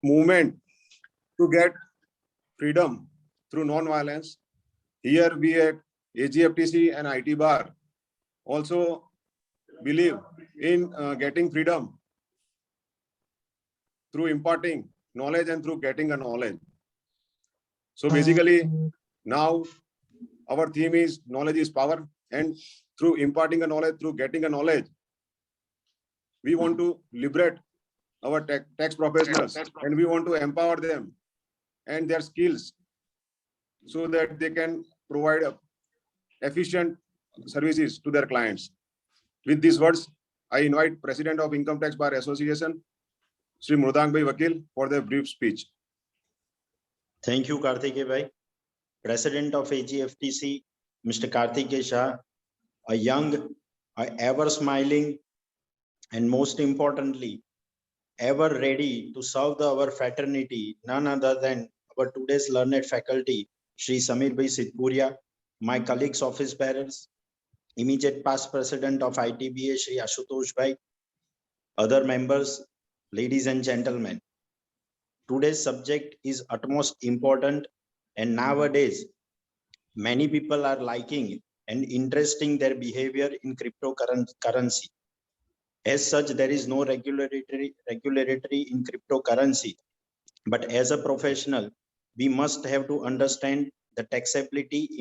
movement to get freedom through non-violence. Here we at AGFTC and IT Bar also believe in getting freedom through imparting knowledge and through getting a knowledge. So basically, now our theme is knowledge is power, and through imparting a knowledge, through getting a knowledge, we want to liberate our tax professionals, and we want to empower them and their skills so that they can provide efficient services to their clients. With these words, I invite President of Income Tax Bar Association, Sri Mrudang Bhai Vakil, for their brief speech. Thank you, Karthikeya Bhai. President of AGFTC, Mr. Karthikeya Shah, a young, ever smiling, and most importantly, ever ready to serve our fraternity, none other than our today's learned faculty, Shri Samir Bhai Sidhpuria, my colleagues, office bearers, immediate past president of ITBA, Shri Ashutosh Bhai, other members, ladies and gentlemen. Today's subject is utmost important, and nowadays many people are liking and interesting their behavior in cryptocurrency. As such, there is no regulatory in cryptocurrency, but as a professional, we must have to understand the taxability,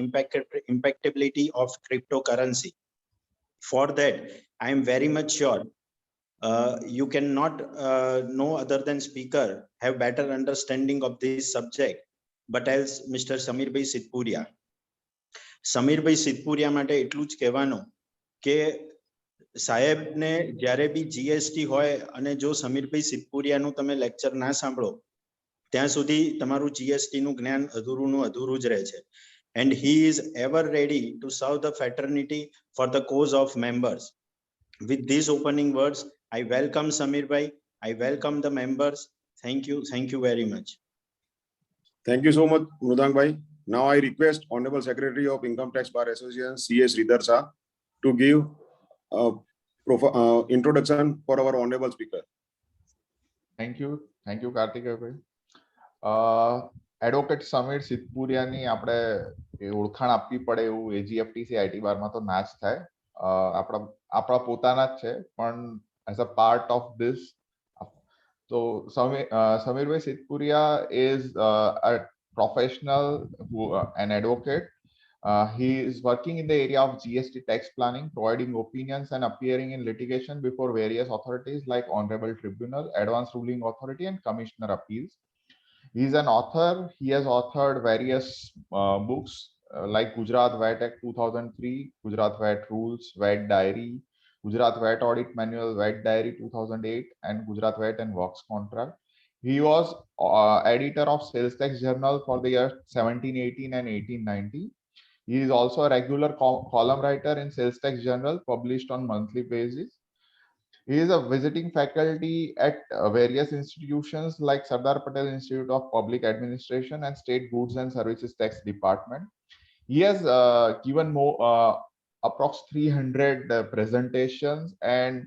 impactability of cryptocurrency. For that, I am very much sure you cannot no other than speaker have better understanding of this subject, but as Mr. Samir Bhai Sidhpuria. Samir Bhai Sidhpuria માટે એટલું જ કહેવાનું કે સાહેબને જ્યારે બી GST હોય અને જો સમીરભાઈ સિદ્ધપુરિયાનું તમે લેક્ચર ના સાંભળો ત્યાં સુધી તમારું જીએસટી નું જ્ઞાન અધૂરું જ રહે છે. And he is ever ready to serve the fraternity for the cause of members. With these opening words, I welcome Samir Bhai. I welcome the members. Thank you very much. Thank you so much, Mrudang Bhai. Now I request Honorable Secretary of Income Tax Bar Association, C.A. Sridhar Shah, to give introduction for our Honorable Speaker. Thank you, Karthikeya Bhai. Advocate Sameer સિદ્ધપુરિયાની આપણે ઓળખાણ આપવી પડે એવું એજીએફટીસી IT બારમાં તો ના જ થાય. આપણા પોતાના જ છે, પણ as a part of this. તો Sameerbhai Siddhpuria is a professional an advocate. He is working in the area of GST tax planning, providing opinions and appearing in litigation before various authorities like Honorable Tribunal, Advanced Ruling Authority and Commissioner Appeals. He is an author. He has authored various books like Gujarat VAT Act 2003, Gujarat VAT Rules, VAT Diary, Gujarat VAT Audit Manual, VAT Diary 2008 and Gujarat VAT and Works Contract. He was editor of Sales Tax Journal for the year 1718 and 1890. He is also a regular column writer in Sales Tax Journal, published on monthly basis. He is a visiting faculty at various institutions like Sardar Patel Institute of Public Administration and State Goods and Services Tax Department. He has given more approx 300 presentations, and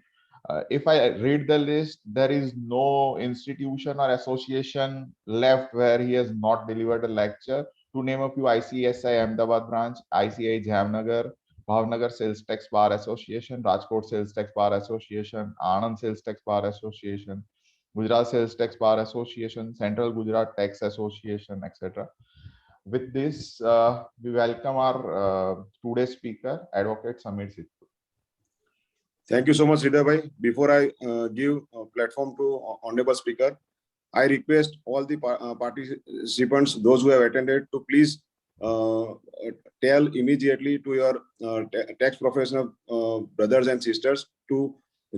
if I read the list, there is no institution or association left where he has not delivered a lecture. To name a few: ICSI Ahmedabad branch, ICI Jamnagar, Bhavnagar Sales Tax Bar Association, Rajkot Sales Tax Bar Association, Anand Sales Tax Bar Association, Gujarat Sales Tax Bar Association, Central Gujarat Tax Association, etc. With this, we welcome our today's speaker, Advocate Samir Sidhpuria. Thank you so much, Sridhar Bhai. Before I give a platform to Honorable Speaker, I request all the participants, those who have attended, to please tell immediately to your tax professional brothers and sisters to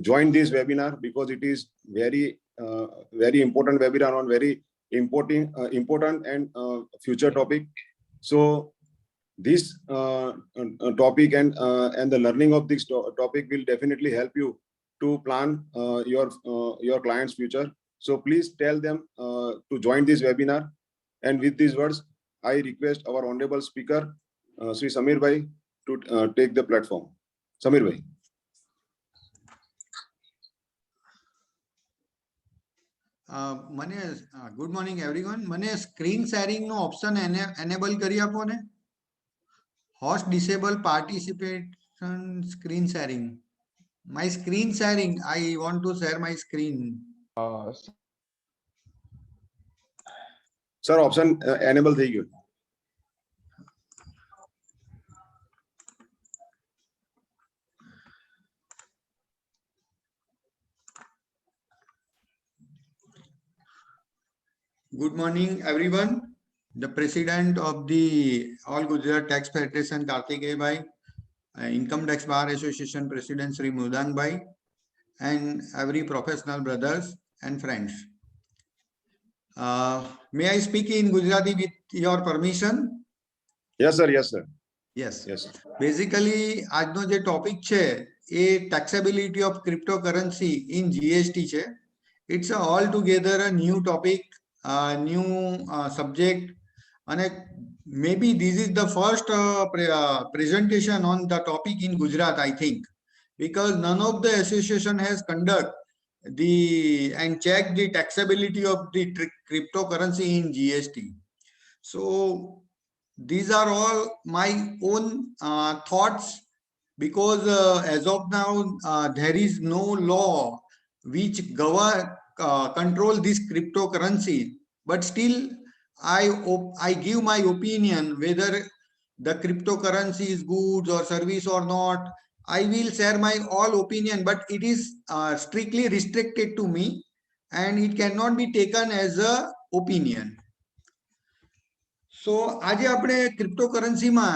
join this webinar, because it is very important webinar on very important and future topic. So this topic and the learning of this topic will definitely help you to plan your client's future. So please tell them to join this webinar. And with these words, I request our Honorable Speaker, Sri Samir Bhai, to take the platform. Samir Bhai. મને good morning everyone. મને screen sharing નો option enable કરી આપો ને. Host disable participation screen sharing. My screen sharing, I want to share my screen. Sir option enable થઈ ગયો. Good morning, everyone. The President of the All Gujarat Tax Federation, Karthikeya Bhai, Income Tax Bar Association President Sri Mudang Bhai, and every professional brothers and friends. May I speak in Gujarati with your permission? Yes, sir. Yes, sir. Yes. Yes, sir. Basically, આજનો જે topic છે એ taxability of cryptocurrency in GST છે. It's a altogether a new topic, new subject, and maybe this is the first presentation on the topic in Gujarat, I think, because none of the association has conducted and checked the taxability of the cryptocurrency in GST. So these are all my own thoughts, because as of now there is no law which control this cryptocurrency, but still I give my opinion whether the cryptocurrency is goods or service or not. I will share my all opinion, but it is strictly restricted to me and it cannot be taken as a opinion. So આજે આપણે ક્રિપ્ટોકરન્સીમાં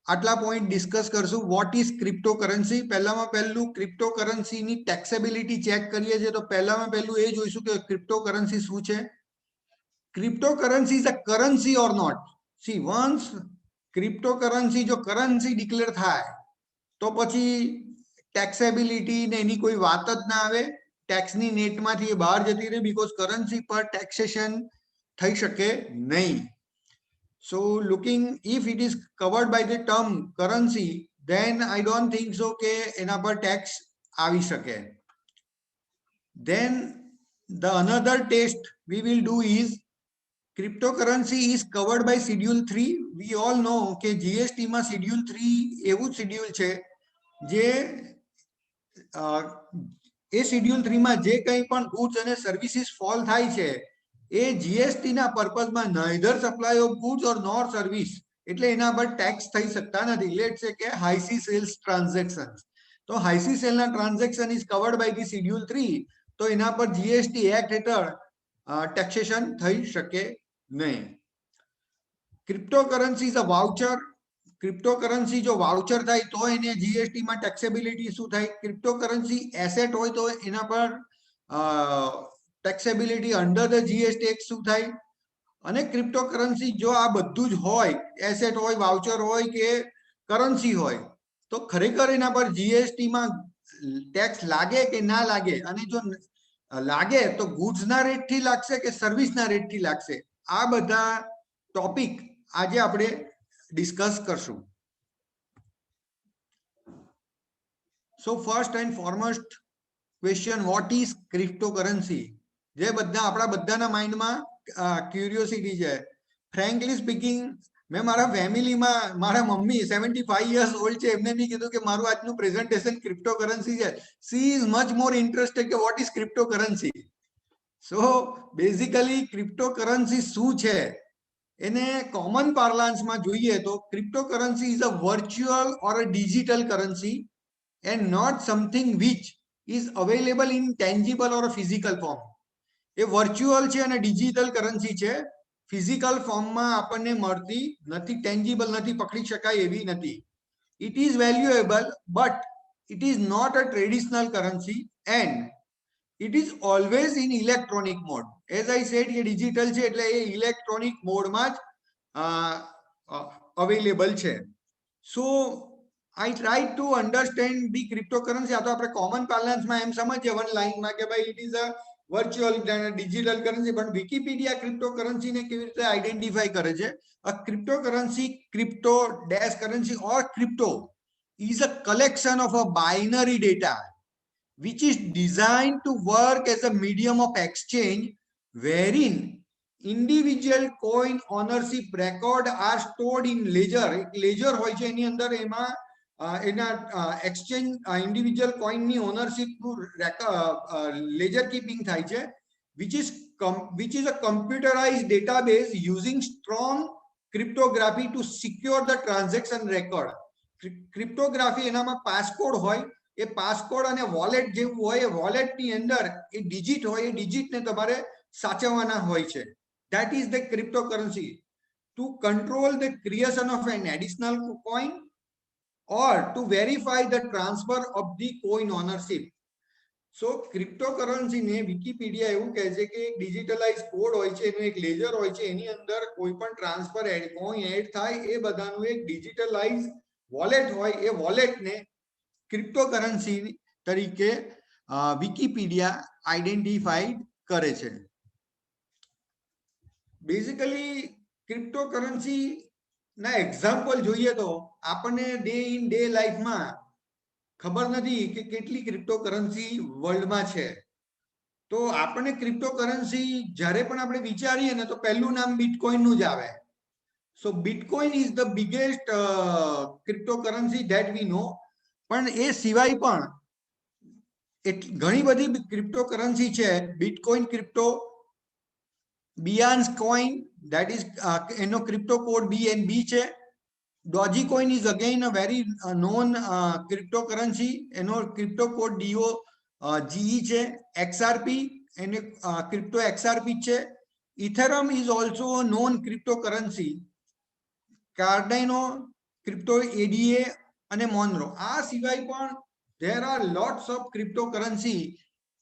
આટલા point discuss કરશું. Vote is cryptocurrency? પહેલામાં પહેલું ક્રિપ્ટોકરન્સીની ટેક્સેબિલિટી check કરીએ છીએ તો પહેલામાં પહેલું એ જોઈશું કે ક્રિપ્ટોકરન્સી શું છે. Cryptocurrency is a currency or not? See once cryptocurrency જો કરન્સી ડિક્લેર થાય તો પછી ટેક્સેબિલિટી ને એની કોઈ વાત જ ના આવે. ટેક્સની નેટમાંથી એ બહાર જતી રહે, બીકોઝ કરન્સી પર ટેક્સેશન થઈ શકે નહીં. So looking, if it is covered by the term currency, then I don't think so ke ena par tax avi શકે. Then the another test we will do is cryptocurrency is covered by schedule 3. We all know ke GST માં schedule 3 એવું schedule છે જે એ schedule 3 માં જે કંઈ પણ goods અને services fall થાય છે એ જીએસટી ના પર્પઝમાં neither supply of goods or nor service, એટલે એના પર ટેક્સ થઈ શકતા નથી. લેટ્સ સે કે હાઈસી સેલ્સ ટ્રાન્ઝેક્શન, તો હાઈસી સેલના transaction is covered by the schedule 3, તો એના પર જીએસટી એક્ટ હેઠળ ટેક્સેશન થઈ શકે નહીં. Cryptocurrency is a voucher. Cryptocurrency જો વાઉચર થાય તો એને જીએસટી માં ટેક્સેબિલિટી શું થાય? ક્રિપ્ટોકરન્સી એસેટ હોય તો એના પર taxability under the GST Act શું થાય? અને ક્રિપ્ટોકરન્સી જો આ બધું જ હોય, એસેટ હોય, વાઉચર હોય કે કરન્સી હોય, તો ખરેખર એના પર જીએસટી માં ટેક્સ લાગે કે ના લાગે? અને જો લાગે તો ગુડ્સ ના રેટ થી લાગશે કે સર્વિસ ના રેટ થી લાગશે? આ બધા ટોપિક આજે આપણે ડિસ્કસ કરશું. So first and foremost question, what is cryptocurrency? જે બધા આપણા બધાના માઇન્ડમાં ક્યુરિયોસિટી છે. ફ્રેન્કલી સ્પીકિંગ, મેં મારા ફેમિલીમાં મારા મમ્મી 75 years old છે, એમને બી કીધું કે મારું આજનું પ્રેઝન્ટેશન ક્રિપ્ટોકરન્સી છે. She is much more interested કે what is cryptocurrency. So basically cryptocurrency શું છે એને કોમન પાર્લાન્સમાં જોઈએ તો cryptocurrency is a virtual or a digital currency and not something which is available in tangible or a physical form. A virtual છે અને digital currency છે. Physical ફોર્મમાં આપણને મળતી નથી, ટેન્જિબલ નથી, પકડી શકાય એવી નથી. It is valuable, but it is not a traditional currency and it is always in electronic mode. As I said, કે ડિજિટલ છે એટલે એ ઇલેક્ટ્રોનિક મોડમાં જ અવેલેબલ છે. So I try to understand the cryptocurrency. આ તો આપણે કોમન પાર્લન્સમાં એમ સમજીએ વન લાઈનમાં કે ભાઈ it is a virtual digital currency, પણ વિકિપીડિયા ક્રિપ્ટોકરન્સીને કેવી રીતે આઈડેન્ટિફાઈ કરે છે? A cryptocurrency, crypto dash currency or crypto is a collection of a binary data which is designed to work as a medium of exchange wherein individual coin ownership record are stored in ledger. એક ledger હોય છે એની અંદર એમાં એના exchange individual coin ની ownership નું ledger keeping થાય છે, which is a computerized database using strong cryptography to secure the transaction record. Cryptography એનામાં પાસકોડ હોય, એ પાસકોડ અને વોલેટ જેવું હોય, એ વોલેટની અંદર એ ડિજિટ હોય, એ ડિજિટને તમારે સાચવવાના હોય છે. That is the cryptocurrency. To control the creation of an additional coin or to verify the transfer of the coin ownership. So cryptocurrency ને વિકિપીડિયા એવું કહે છે કે એક ડિજિટલાઇઝ કોડ હોય છે, એનું એક લેજર હોય છે, એની અંદર કોઈ પણ ટ્રાન્સફર કોઈન એડ થાય એ બધાનું એક ડિજિટલાઇઝ વોલેટ હોય, એ વોલેટને ક્રિપ્ટોકરન્સી તરીકે વિકિપીડિયા આઈડેન્ટિફાઈડ કરે છે. બેઝિકલી ક્રિપ્ટોકરન્સી ના એક્ઝામ્પલ જોઈએ તો આપણને ડે ઇન ડે લાઈફમાં ખબર નથી કે કેટલી ક્રિપ્ટોકરન્સી વર્લ્ડમાં છે. તો આપણે ક્રિપ્ટોકરન્સી જ્યારે પણ આપણે વિચારીએ ને તો પહેલું નામ બિટકોઇનનું જ આવે. So Bitcoin is the biggest cryptocurrency that we know. પણ એ સિવાય પણ ઘણી બધી ક્રિપ્ટોકરન્સી છે. Bitcoin crypto, Binance Coin, that is એનો ક્રિપ્ટો કોડ BNB છે. Dogecoin is again a very known cryptocurrency. એનો ક્રિપ્ટો કોડ DOGE છે. XRP એને ક્રિપ્ટો XRP છે. Ethereum is also a known cryptocurrency. Cardano, crypto ADA અને Monero. આ સિવાય પણ there are lots of cryptocurrency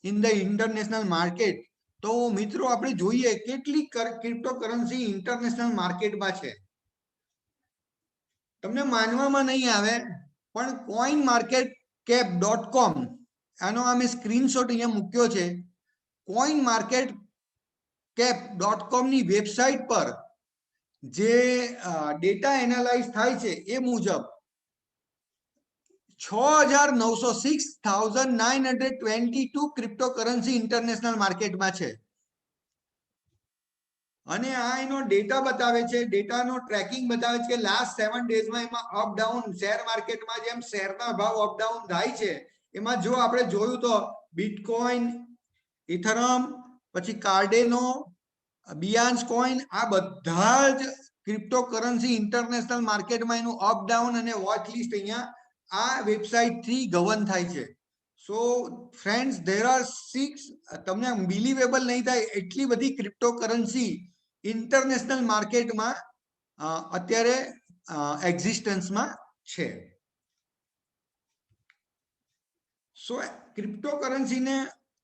in the international market. તો મિત્રો આપણે જોઈએ કેટલી ક્રિપ્ટોકરન્સી ઇન્ટરનેશનલ માર્કેટમાં છે. તમને માનવામાં નહીં આવે પણ coinmarketcap.com, આનો આ મેં સ્ક્રીનશોટ અહીંયા મૂક્યો છે. coinmarketcap.com ની વેબસાઇટ પર જે ડેટા એનાલાઇઝ થાય છે એ મુજબ 6,906,922 ક્રિપ્ટોકરન્સી ઇન્ટરનેશનલ માર્કેટમાં છે. અને આ એનો ડેટા બતાવે છે, ડેટાનો ટ્રેકિંગ બતાવે છે કે લાસ્ટ 7 ડેઝમાં એમાં અપ ડાઉન, શેર માર્કેટમાં જેમ શેરના ભાવ અપ ડાઉન થાય છે એમાં જો આપણે જોયું તો બિટકોઇન, ઇથરમ, પછી કાર્ડેનો, Binance Coin, આ બધા જ ક્રિપ્ટોકરન્સી ઇન્ટરનેશનલ માર્કેટમાં એનું અપ ડાઉન અને વોચ લિસ્ટ અહીંયા આ વેબસાઇટથી ગવર્ન થાય છે. સો ફ્રેન્ડ્સ, there are 6, તમને બિલીવેબલ નહીં થાય એટલી બધી ક્રિપ્ટોકરન્સી ઇન્ટરનેશનલ માર્કેટમાં અત્યારે એક્ઝિસ્ટન્સમાં છે. સો ક્રિપ્ટોકરન્સીને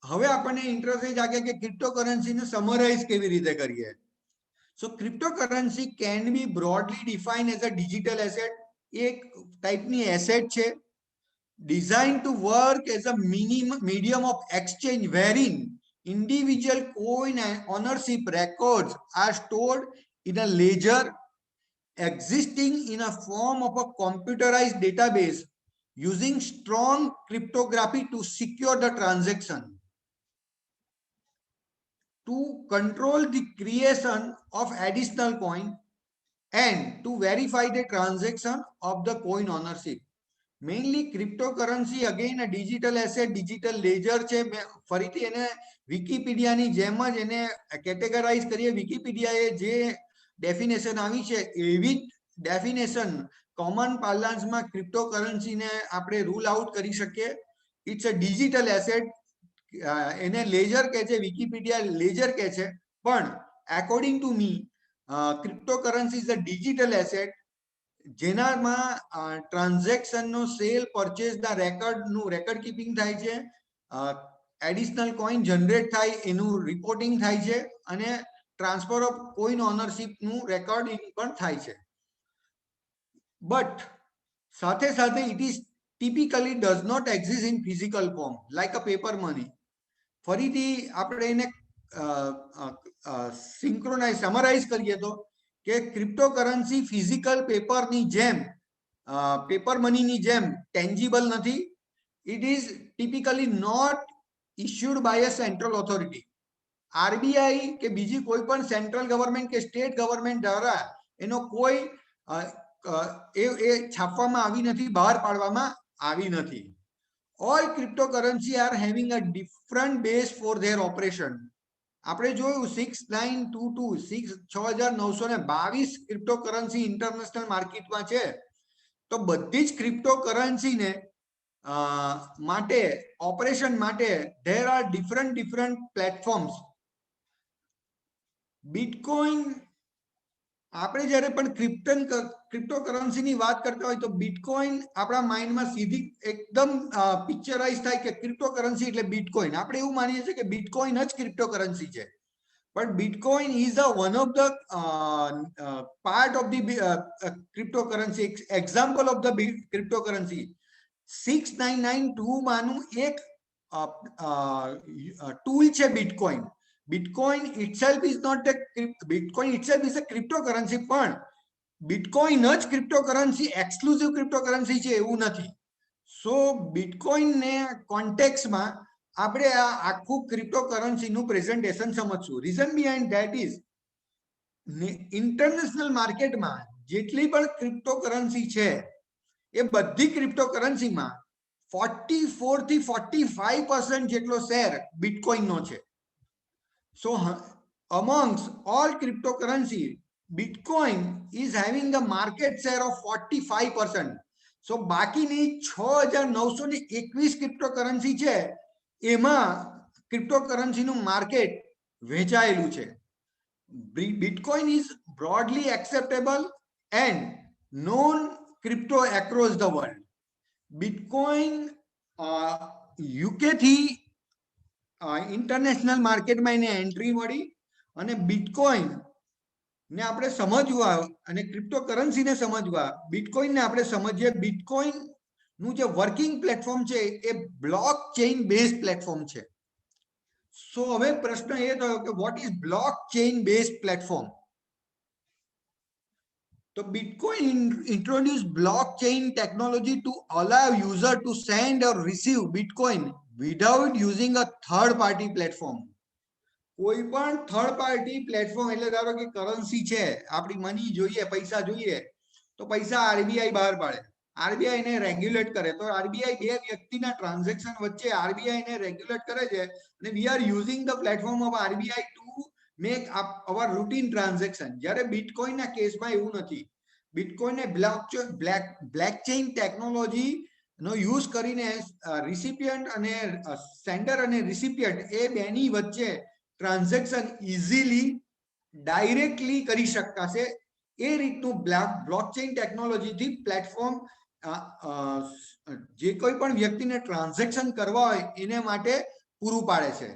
હવે આપણને ઇન્ટરેસ્ટ એ જાગે કે ક્રિપ્ટોકરન્સીને સમરાઇઝ કેવી રીતે કરીએ. So cryptocurrency can be broadly define as a digital asset. એક ટાઈપની એસેટ છે designed to work as a medium of exchange wherein individual coin and ownership records are stored in a ledger existing in a form of a computerized database using strong cryptography to secure the transaction. To control the creation of additional coin and to verify the transaction of the coin ownership. Mainly cryptocurrency again digital asset, digital ledger છે. ફરીથી એને વિકિપીડિયાની જેમ જ એને categorise કરીએ. વિકિપીડિયાએ જે definition આવી છે એવી જ ડેફિનેશન કોમન પાર્લાન્સમાં ક્રિપ્ટોકરન્સીને આપણે રૂલ આઉટ કરી શકીએ. It's a digital asset. એને લેજર કહે છે, વિકિપીડિયા લેજર કહે છે, પણ according to me cryptocurrency is a digital asset જેનામાં ટ્રાન્ઝેક્શનનો સેલ પરચેસના રેકોર્ડનું રેકોર્ડ કીપિંગ થાય છે, એડિશનલ કોઈન જનરેટ થાય એનું રિપોર્ટિંગ થાય છે અને ટ્રાન્સફર ઓફ કોઈન ઓનરશિપનું રેકોર્ડિંગ પણ થાય છે. બટ સાથે સાથે it is typically does not exist in physical form like a paper money. ફરીથી આપણે એને સિંક્રોનાઇઝ સમરાઇઝ કરીએ તો કે ક્રિપ્ટોકરન્સી ફિઝિકલ પેપરની જેમ, પેપર મનીની જેમ ટેન્જિબલ નથી. It is typically not issued by a central authority. RBI કે બીજી કોઈ પણ સેન્ટ્રલ ગવર્મેન્ટ કે સ્ટેટ ગવર્મેન્ટ દ્વારા એનો કોઈ એ છાપવામાં આવી નથી, બહાર પાડવામાં આવી નથી. All cryptocurrency are having a different base for their operation. આપણે જોયું 6922 6922 ક્રિપ્ટોકરન્સી ઇન્ટરનેશનલ માર્કેટમાં છે. તો બધી જ ક્રિપ્ટોકરન્સીને માટે ઓપરેશન માટે there are different platforms. Bitcoin આપણે જ્યારે પણ ક્રિપ્ટોકરન્સીની વાત કરતા હોય તો બિટકોઇન આપણા માઇન્ડમાં સીધી એકદમ પિક્ચરાઇઝ થાય કે ક્રિપ્ટોકરન્સી એટલે બિટકોઇન. આપણે એવું માનીએ છીએ કે બિટકોઇન જ ક્રિપ્ટોકરન્સી છે. But Bitcoin is one of the part of the cryptocurrency, example of the cryptocurrency. 6992 માનું એક tool છે Bitcoin. Bitcoin itself is not a Bitcoin itself is a cryptocurrency, પણ Bitcoin જ cryptocurrency exclusive cryptocurrency છે એવું નથી. So Bitcoin ને કોન્ટેક્સ્ટમાં આપણે આ આખું ક્રિપ્ટોકરન્સીનું પ્રેઝન્ટેશન સમજશું. Reason behind that is international માર્કેટમાં જેટલી પણ ક્રિપ્ટોકરન્સી છે એ બધી ક્રિપ્ટોકરન્સીમાં 44 થી 45% જેટલો શેર બિટકોઇનનો છે. સો amongst all cryptocurrency, Bitcoin is having a market share of 45%. So બાકીની 6921 ક્રિપ્ટોકરન્સી છે એમાં ક્રિપ્ટોકરન્સીનું માર્કેટ વહેંચાયેલું છે. Bitcoin is broadly acceptable and known crypto across the world. Bitcoin UK થી ઇન્ટરનેશનલ માર્કેટમાં એને એન્ટ્રી મળી અને બિટકોઇન ને આપણે સમજવા અને ક્રિપ્ટોકરન્સીને સમજવા બિટકોઇનને આપણે સમજીએ. બિટકોઇન નું જે વર્કિંગ પ્લેટફોર્મ છે એ બ્લોક ચેઇન બેઝ પ્લેટફોર્મ છે. સો હવે પ્રશ્ન એ થયો કે what is block chain base platform? તો Bitcoin introduced blockchain technology to allow user to send or receive Bitcoin without using a third party platform. કોઈ પણ થર્ડ પાર્ટી પ્લેટફોર્મ એટલે ધારો કે કરન્સી છે, આપણી મની જોઈએ, પૈસા જોઈએ, તો પૈસા આરબીઆઈ બહાર પાડે, આરબીઆઈ ને રેગ્યુલેટ કરે. તો આરબીઆઈ બે વ્યક્તિના ટ્રાન્ઝેક્શન વચ્ચે આરબીઆઈ ને રેગ્યુલેટ કરે છે અને we are using the platform of RBI to make hour routine transaction. જ્યારે બિટકોઇનના કેસમાં એવું નથી. બિટકોઇનને બ્લોકચેઇન ટેકનોલોજી નો યુઝ કરીને રિસિપિયન્ટ અને સેન્ડર અને રિસિપિયન્ટ એ બેની વચ્ચે ટ્રાન્ઝેક્શન ઇઝીલી ડાયરેક્ટલી કરી શકાશે. એ રીતનું બ્લોકચેઇન ટેકનોલોજીથી પ્લેટફોર્મ જે કોઈ પણ વ્યક્તિને ટ્રાન્ઝેક્શન કરવા હોય એને માટે પૂરું પાડે છે.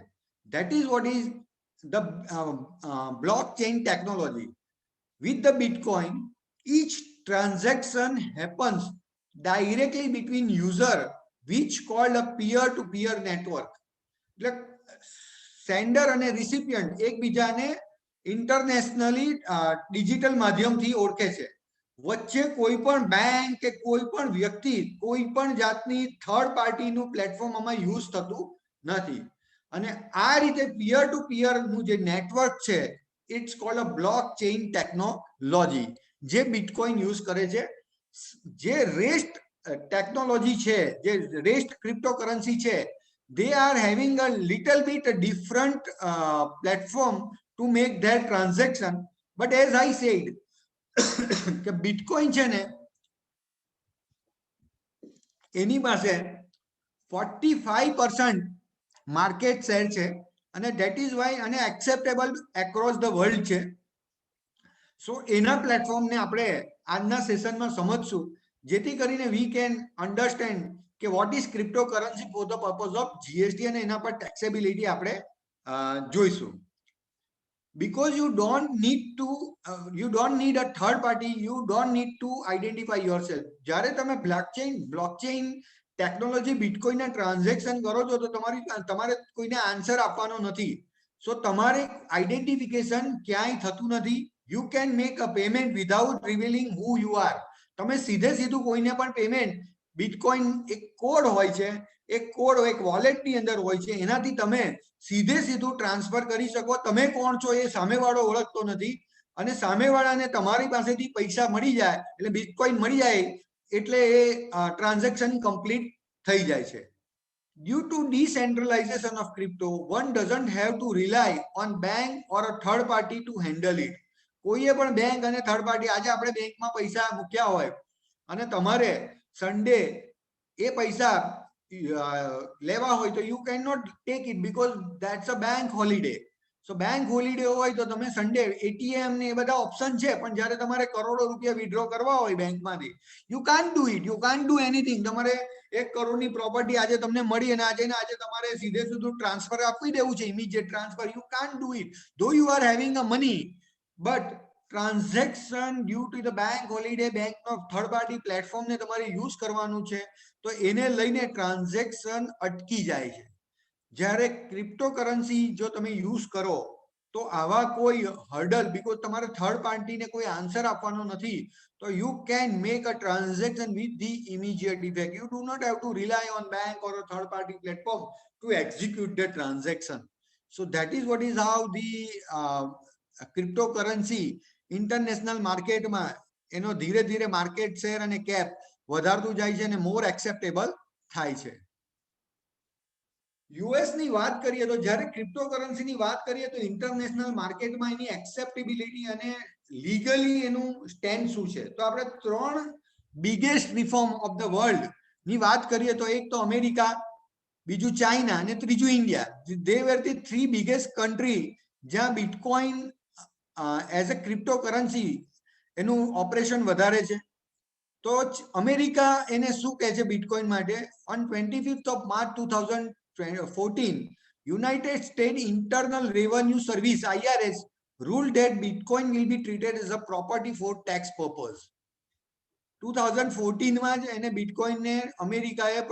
That is what is the blockchain technology. With the Bitcoin each transaction happens directly between user, which called a peer-to-peer network. એટલે સેન્ડર અને રિસિપિયન્ટ એકબીજાને ઇન્ટરનેશનલી ડિજિટલ માધ્યમથી ઓળખે છે. વચ્ચે કોઈ પણ બેંક કે કોઈ પણ વ્યક્તિ કોઈ પણ જાતની થર્ડ પાર્ટીનું પ્લેટફોર્મ આમાં યુઝ થતું નથી. અને આ રીતે પિયર ટુ પિયર નું જે નેટવર્ક છે ઇટ્સ કોલ્ડ અ બ્લોકચેઇન ટેકનોલોજી, જે બિટકોઇન યુઝ કરે છે. જે રેસ્ટ ટેકનોલોજી છે, જે રેસ્ટ ક્રિપ્ટોકરન્સી છે, they are having a little bit different platform to make their transaction. But as I said કે બિટકોઇન છે ને એની પાસે 45% માર્કેટ શેર છે અને ધેટ ઇઝ વાય અને એક્સેપ્ટેબલ એક્રોસ ધ વર્લ્ડ છે. સો એના પ્લેટફોર્મને આપણે આજના સેશનમાં સમજશું, જેથી કરીને વી કેન અન્ડરસ્ટેન્ડ કે what is cryptocurrency for the purpose of GST અને એના પર ટેક્સેબિલિટી આપણે જોઈશું. Because you don't need a third party, you don't need to identify yourself. જ્યારે તમે બ્લોકચેઇન ટેકનોલોજી બિટકોઇનના ટ્રાન્ઝેક્શન કરો છો તો તમારે કોઈને આન્સર આપવાનો નથી. સો તમારે આઈડેન્ટિફિકેશન ક્યાંય થતું નથી. You can make a payment without revealing who you are. તમે સીધે સીધું કોઈને પણ પેમેન્ટ બિટકોઇન એક કોડ હોય છે, એક કોડ એક વોલેટની અંદર હોય છે, એનાથી તમે સીધું ટ્રાન્સફર કરી શકો. તમે કોણ છો એ સામેવાળો ઓળખતો નથી અને સામેવાળાને તમારી પાસેથી પૈસા મળી જાય એટલે બિટકોઇન મળી જાય એટલે એ ટ્રાન્ઝેક્શન કમ્પ્લીટ થઈ જાય છે. Due to decentralization of crypto, one doesn't have to rely on bank or a third party to handle it. કોઈએ પણ બેંક અને થર્ડ પાર્ટી, આજે આપણે બેંકમાં પૈસા મૂક્યા હોય અને તમારે સન્ડે એ પૈસા લેવા હોય તો you cannot take it because that's a bank holiday. So bank holiday હોય તો તમે સન્ડે એટીએમ ને એ બધા ઓપ્શન છે, પણ જ્યારે તમારે કરોડો રૂપિયા વિથડ્રો કરવા હોય બેંકમાંથી, you can't do it, you can't do anything. તમારે 1 કરોડની પ્રોપર્ટી આજે તમને મળી અને આજે તમારે સીધું ટ્રાન્સફર આપી દેવું છે, immediate transfer. You can't do it though you are having a money, but transaction due to the bank holiday, બેંકનો થર્ડ પાર્ટી પ્લેટફોર્મને તમારે યુઝ કરવાનું છે તો એને લઈને ટ્રાન્ઝેક્શન અટકી જાય છે. જ્યારે ક્રિપ્ટોકરન્સી જો તમે યુઝ કરો તો આવા કોઈ હર્ડલ, બીકોઝ તમારે થર્ડ પાર્ટીને કોઈ આન્સર આપવાનો નથી, તો you can make a transaction with the immediate effect. You do not have to rely on bank or third party platform to execute the transaction. So that is what is how the cryptocurrency international માર્કેટમાં એનો ધીરે ધીરે market share અને cap વધારતું જાય છે અને મોર acceptable થાય છે. યુએસ ની વાત કરીએ તો જ્યારે ક્રિપ્ટોકરન્સીની વાત કરીએ તો ઇન્ટરનેશનલ માર્કેટમાં એની એક્સેપ્ટેબિલિટી અને લીગલી એનું સ્ટેન્ડ શું છે, તો આપણે 3 biggest reform of the world ની વાત કરીએ તો એક તો અમેરિકા, બીજું ચાઇના અને ત્રીજું India. They were the 3 biggest country જ્યાં બિટકોઇન એઝ અ ક્રિપ્ટોકરન્સી એનું ઓપરેશન વધારે છે. તો અમેરિકા એને શું કહે છે બિટકોઇન માટે? On 25th of March 2014, United States Internal Revenue Service IRS ruled that Bitcoin will be treated as a property for tax purpose. 2014 માં જ એને બિટકોઇનને અમેરિકાએ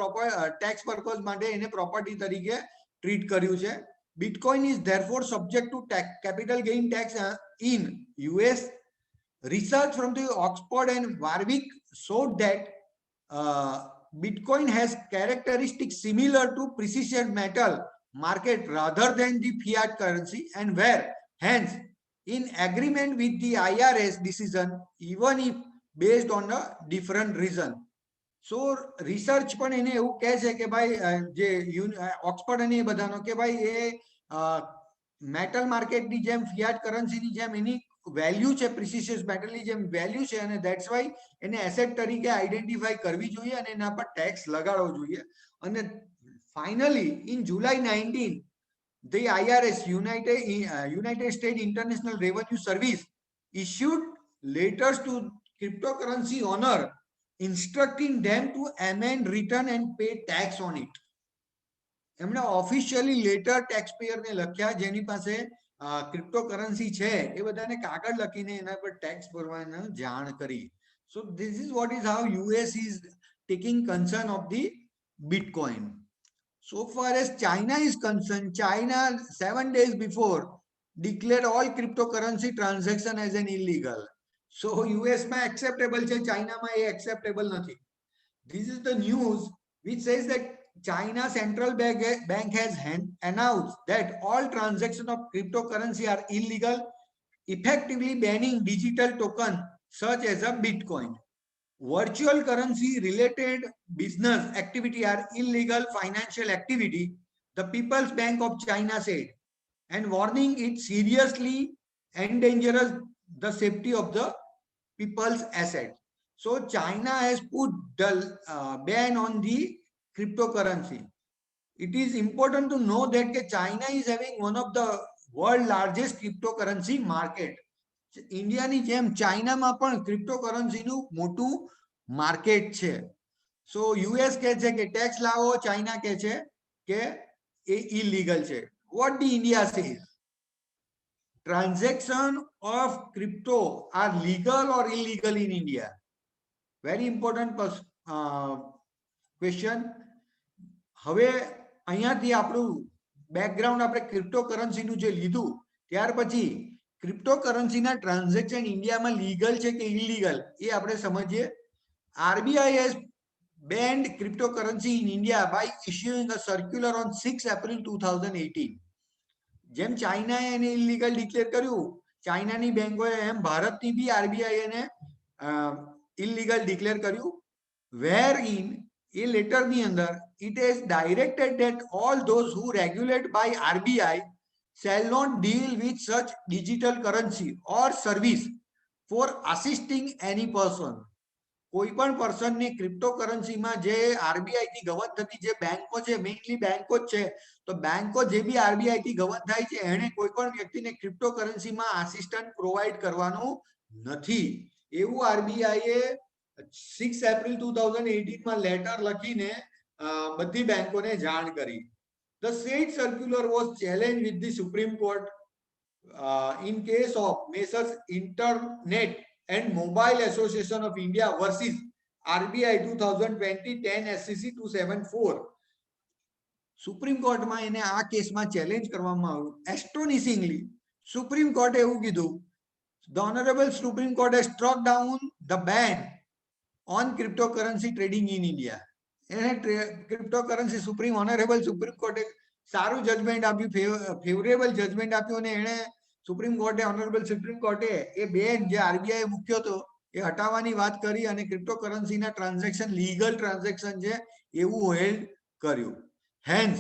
ટેક્સ પર્પઝ માટે એને પ્રોપર્ટી તરીકે ટ્રીટ કર્યું છે. Bitcoin is therefore subject to capital gain tax in US. Research from the Oxford and Warwick showed that Bitcoin has characteristics similar to precious metal market rather than the fiat currency, and were hence in agreement with the IRS decision, even if based on a different reason. So research પણ એને એવું કહે છે કે ભાઈ જે Oxford અને એ બધાનો કે ભાઈ એ મેટલ માર્કેટની જેમ ફિયાટ કરન્સીની જેમ એની વેલ્યુ છે, પ્રિસિશિયસ મેટલની જેમ વેલ્યુ છે અને ધેટ્સ વાય એને એસેટ તરીકે આઈડેન્ટિફાઈ કરવી જોઈએ અને એના પર ટેક્સ લગાડવો જોઈએ. અને finally in July 19, the IRS, United States International Revenue Service, issued letters to cryptocurrency owner instructing them to amend return and pay tax on it. એમણે ઓફિશિયલી લેટર ટેક્સ પેયરને લખ્યા જેની પાસે ક્રિપ્ટોકરન્સી છે એ બધાને કાગળ લખીને એના પર ટેક્સ ભરવાની જાણ કરી. સો this is what is how US is taking concern of the bitcoin. So far as China is concerned, China 7 days before declared all cryptocurrency transaction as an illegal. So US માં acceptable છે, China માં એ acceptable નથી. This is the news which says that China Central Bank has announced that all transactions of cryptocurrency are illegal, effectively banning digital token such as a Bitcoin. Virtual currency related business activity are illegal financial activity, the People's Bank of China said, and warning it seriously endangers the safety of the people's asset. So China has put the ban on the cryptocurrency. It is important to know that China is having one of the world largest cryptocurrency market. ઇન્ડિયાની જેમ ચાઇનામાં પણ ક્રિપ્ટોકરન્સીનું મોટું market છે. સો US કહે છે કે tax લાવો, China કહે છે કે એ ઇલીગલ છે. What the India says? Transaction of crypto are legal or illegal in India? Very important question. હવે અહીંયાથી આપણું બેકગ્રાઉન્ડ આપણે ક્રિપ્ટોકરન્સીનું જે લીધું ત્યાર પછી ક્રિપ્ટોકરન્સીના ટ્રાન્ઝેક્શન ઇન્ડિયામાં લીગલ છે કે ઇલીગલ એ આપણે સમજીએ. RBI has banned cryptocurrency in India by issuing a circular on 6 April 2018. જેમ ચાઇનાએ એને ઇલીગલ ડિક્લેર કર્યું, ચાઇનાની બેંકોએ એમ ભારતની બી આરબીઆઈ એને ઇલીગલ ડિક્લેર કર્યું, વેર ઇન એ લેટરની અંદર it is directed that all those who regulate by RBI shall not deal with such digital currency or service for assisting any person. કોઈ પણ પર્સનની ક્રિપ્ટોકરન્સીમાં જે આરબીઆઈ થી govern થતી જે બેંકો છે, મેઇનલી બેંકો જ છે, તો બેંકો જે બી આરબીઆઈ થી ગવર્ન થાય છે એને કોઈ પણ વ્યક્તિને ક્રિપ્ટોકરન્સીમાં આસિસ્ટન્ટ પ્રોવાઈડ કરવાનું નથી, એવું આરબીઆઈએ 6 એપ્રિલ 2018 માં લેટર લખીને બધી બેંકોને જાણ કરી. The said circular was challenged with the Supreme Court in case of Messrs Internet and Mobile Association of India versus RBI 2020-10 SCC 274. Supreme કોર્ટમાં એને આ કેસમાં ચેલેન્જ કરવામાં આવ્યું. એસ્ટોનિશિંગલી સુપ્રીમ કોર્ટે એવું કીધું, the honorable Supreme Court has struck down the ban on cryptocurrency trading in India. એને ક્રિપ્ટોકરન્સી ઓનરેબલ સુપ્રીમ કોર્ટે સારું જજમેન્ટ આપ્યું, ફેવરેબલ જજમેન્ટ આપ્યું, અને એને સુપ્રીમ કોર્ટે ઓનરેબલ સુપ્રીમ કોર્ટે એ બેન જે આરબીઆઈ મૂક્યો હતો એ હટાવવાની વાત કરી અને ક્રિપ્ટોકરન્સીના ટ્રાન્ઝેક્શન લીગલ ટ્રાન્ઝેક્શન છે એવું હોલ્ડ કર્યું. Hence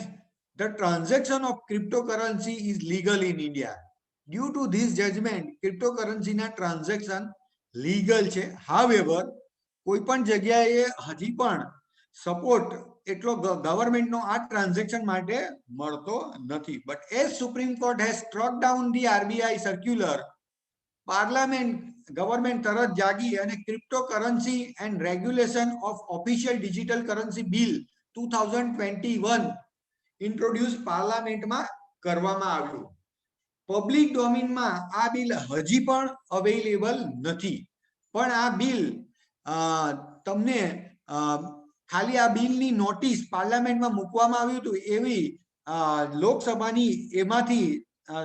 the transaction of cryptocurrency is legal in India. Due to this judgment, cryptocurrency na transaction legal છે. However, કોઈ પણ જગ્યાએ હજી પણ સપોર્ટ એટલો ગવર્મેન્ટનો આ ટ્રાન્ઝેક્શન માટે મળતો નથી. But as supreme court has struck down the RBI circular, parliament government તરત જાગી અને cryptocurrency and regulation of official digital currency bill 2021 introduce પાર્લામેન્ટમાં કરવામાં આવ્યું. પબ્લિક ડોમેનમાં આ બિલ હજી પણ અવેલેબલ નથી, પણ આ બિલ તમને ખાલી આ બિલની નોટિસ પાર્લામેન્ટમાં મૂકવામાં આવ્યું હતું એવી લોકસભાની એમાંથી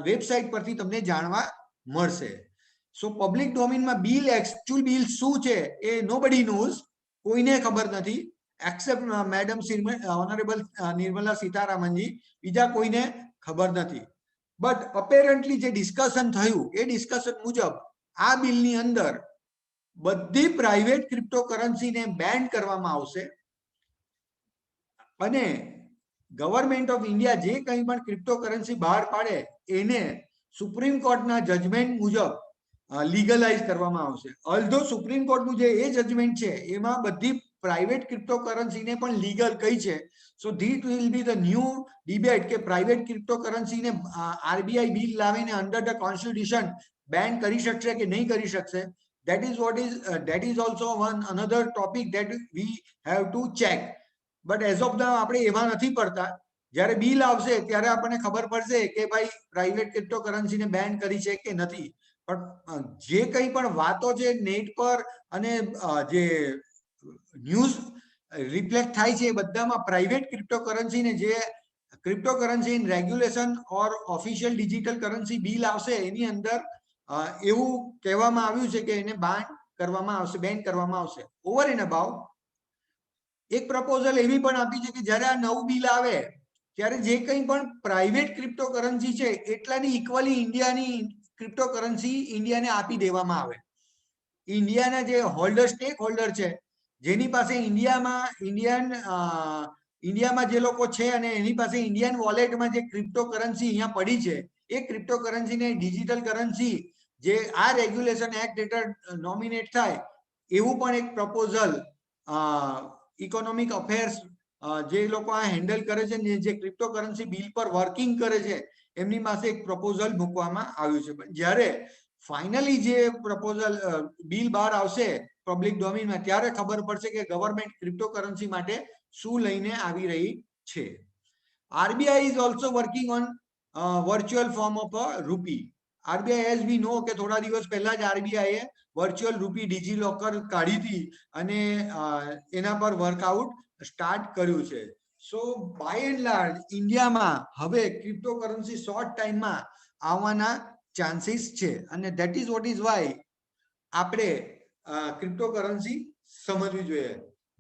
વેબસાઇટ પરથી તમને જાણવા મળશે. સો પબ્લિક ડોમેનમાં બિલ એકચ્યુઅલ બિલ શું છે એ નોબડી નોઝ, કોઈને ખબર નથી એક્સેપ્ટ મેડમ ઓનરેબલ નિર્મલા સીતારામનજી, બીજા કોઈને ખબર નથી. બટ અપેરન્ટલી જે ડિસ્કશન થયું એ ડિસ્કશન મુજબ આ બિલની અંદર બધી પ્રાઇવેટ ક્રિપ્ટોકરન્સીને બેન કરવામાં આવશે અને ગવર્મેન્ટ ઓફ ઇન્ડિયા જે કંઈ પણ ક્રિપ્ટોકરન્સી બહાર પાડે એને સુપ્રીમ કોર્ટના જજમેન્ટ મુજબ લીગલાઇઝ કરવામાં આવશે. ઓલ્ધો સુપ્રીમ કોર્ટનું જે એ જજમેન્ટ છે એમાં બધી પ્રાઇવેટ ક્રિપ્ટોકરન્સીને પણ લીગલ કહી છે. So this will be the new debate કે પ્રાઇવેટ ક્રિપ્ટોકરન્સીને આરબીઆઈ બિલ લાવીને અંડર ધ કોન્સ્ટિટ્યુશન બેન કરી શકશે કે નહીં કરી શકશે. that is also one another topic that we have to check. but as of now આપણે એવા નથી પડતા, જ્યારે બિલ આવશે ત્યારે આપણને ખબર પડશે કે ભાઈ પ્રાઇવેટ ક્રિપ્ટોકરન્સીને બેન કરી છે કે નથી. પણ જે કંઈ પણ વાતો છે નેટ પર અને જે ન્યૂઝ રિફ્લેક્ટ થાય છે એ બધામાં પ્રાઇવેટ ક્રિપ્ટોકરન્સીને જે cryptocurrency in regulation or official digital currency bill આવશે એની અંદર એવું કહેવામાં આવ્યું છે કે એને બેન કરવામાં આવશે, ઓવર એન્ડ અબાઉ એક પ્રપોઝલ એવી પણ આપી છે કે જ્યારે આ નવું બિલ આવે ત્યારે જે કંઈ પણ પ્રાઇવેટ ક્રિપ્ટોકરન્સી છે એટલાની ઇક્વલી ઇન્ડિયાની ક્રિપ્ટોકરન્સી ઇન્ડિયાને આપી દેવામાં આવે. ઇન્ડિયાના જે હોલ્ડર સ્ટેક હોલ્ડર છે જેની પાસે ઇન્ડિયામાં જે લોકો છે અને એની પાસે ઇન્ડિયન વોલેટમાં જે ક્રિપ્ટોકરન્સી અહીંયા પડી છે એ ક્રિપ્ટોકરન્સીને ડિજિટલ કરન્સી જે આ રેગ્યુલેશન એક્ટ હેઠળ નોમિનેટ થાય એવું પણ એક પ્રપોઝલ ઇકોનોમિક અફેર્સ જે લોકો આ હેન્ડલ કરે છે ને જે ક્રિપ્ટોકરન્સી બિલ પર વર્કિંગ કરે છે એમની પાસે એક પ્રપોઝલ મૂકવામાં આવ્યું છે. પણ જ્યારે ફાઇનલી જે પ્રપોઝલ બિલ બહાર આવશે પબ્લિક ડોમેનમાં ત્યારે ખબર પડશે કે ગવર્મેન્ટ ક્રિપ્ટોકરન્સી માટે શું લઈને આવી રહી છે. RBI is also working on virtual form of a rupee. RBI as we નો કે થોડા દિવસ પહેલા જ આરબીઆઈએ વર્ચ્યુઅલ રૂપી ડિજીલોકર કાઢી હતી અને એના પર વર્કઆઉટ સ્ટાર્ટ કર્યું છે. સો બાય એન્ડ લાર્જ ઇન્ડિયામાં હવે ક્રિપ્ટોકરન્સી શોર્ટ ટાઈમમાં આવવાના ચાન્સીસ છે અને that is what is Y આપણે ક્રિપ્ટોકરન્સી સમજવી જોઈએ.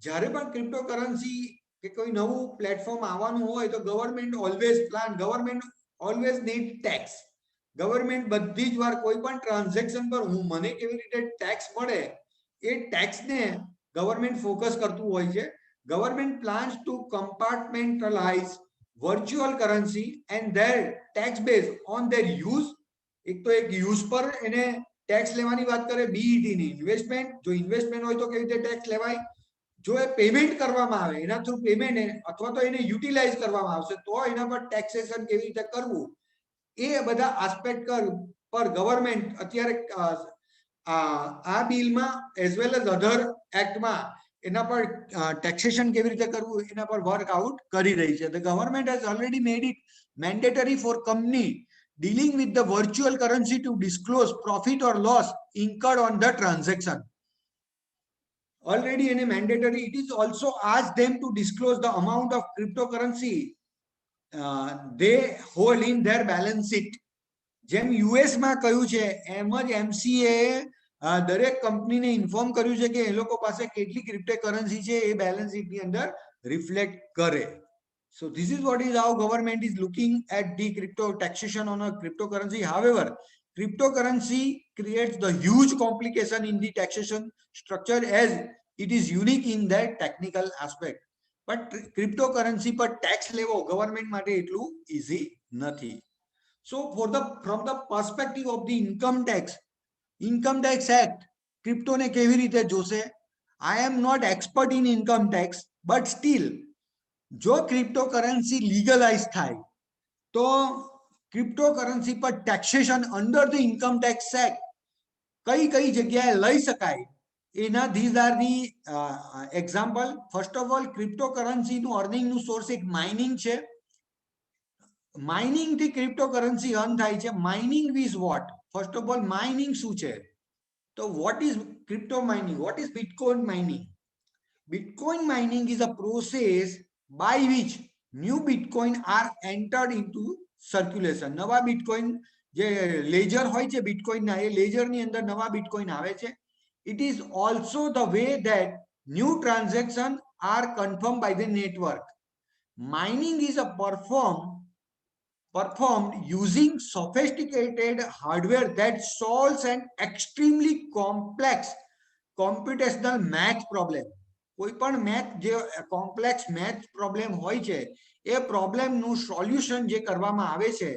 જ્યારે પણ ક્રિપ્ટોકરન્સી કે કોઈ નવું પ્લેટફોર્મ આવવાનું હોય તો government always plan, government always need tax. Government બધી જ વાર કોઈ પણ ટ્રાન્ઝેક્શન પર મને કેવી રીતે ટેક્સ મળે એ ટેક્સને ગવર્મેન્ટ ફોકસ કરતું હોય છે. Government plans to compartmentalise virtual currency and their tax base on their use. એક તો એક યુઝ પર એને ટેક્સ લેવાની વાત કરે, બીઈટી ની ઇન્વેસ્ટમેન્ટ, જો ઇન્વેસ્ટમેન્ટ હોય તો કેવી રીતે ટેક્સ લેવાય, જો એ પેમેન્ટ કરવામાં આવે એના થ્રુ પેમેન્ટ અથવા તો એને યુટિલાઇઝ કરવામાં આવશે તો એના પર ટેક્સેશન કેવી રીતે કરવું, એ બધા આસ્પેક્ટ પર ગવર્મેન્ટ અત્યારે આ બિલમાં એઝ વેલ એઝ અધર એક્ટમાં એના પર ટેક્સેશન કેવી રીતે કરવું એના પર વર્કઆઉટ કરી રહી છે. The government has already made it mandatory for company dealing with the virtual currency to disclose profit or loss incurred on the transaction. Already in a mandatory, it is also asked them to disclose the amount of cryptocurrency they hold in their balance sheet. જેમ US માં કહ્યું છે એમ જ MCA દરેક કંપનીને inform કર્યું છે કે એ લોકો પાસે કેટલી ક્રિપ્ટોકરન્સી છે એ બેલેન્સ શીટ ની અંદર રિફ્લેક્ટ કરે. So this is what is how government is looking at the crypto taxation on a cryptocurrency. However, cryptocurrency creates the huge complication in the taxation structure as it is unique in that technical aspect. But cryptocurrency પર tax લેવો government માટે એટલું easy નથી. So from the perspective of the Income Tax Act, crypto ને કેવી રીતે જોશે? I am not expert in income tax, but still જો ક્રિપ્ટોકરન્સી લીગલાઇઝ થાય તો ક્રિપ્ટોકરન્સી પર taxation under the income tax act કઈ કઈ જગ્યાએ લઈ શકાય એના these are the example. First of all, ક્રિપ્ટોકરન્સીનું અર્નિંગનું સોર્સ એક માઇનિંગ છે. માઇનિંગ થી ક્રિપ્ટોકરન્સી અર્ન થાય છે. Mining is what? First of all, mining શું છે? તો what is crypto mining? What is Bitcoin mining? Bitcoin mining is a process by which new Bitcoin are entered into circulation. નવા Bitcoin જે ledger હોય છે Bitcoin ના, એ ledger ની અંદર નવા Bitcoin આવે છે. It is also the way that new transactions are confirmed by the network. Mining is a performed using sophisticated hardware that solves an extremely complex computational math problem. કોઈ પણ math જે complex math problem હોય છે એ પ્રોબ્લેમનું solution જે કરવામાં આવે છે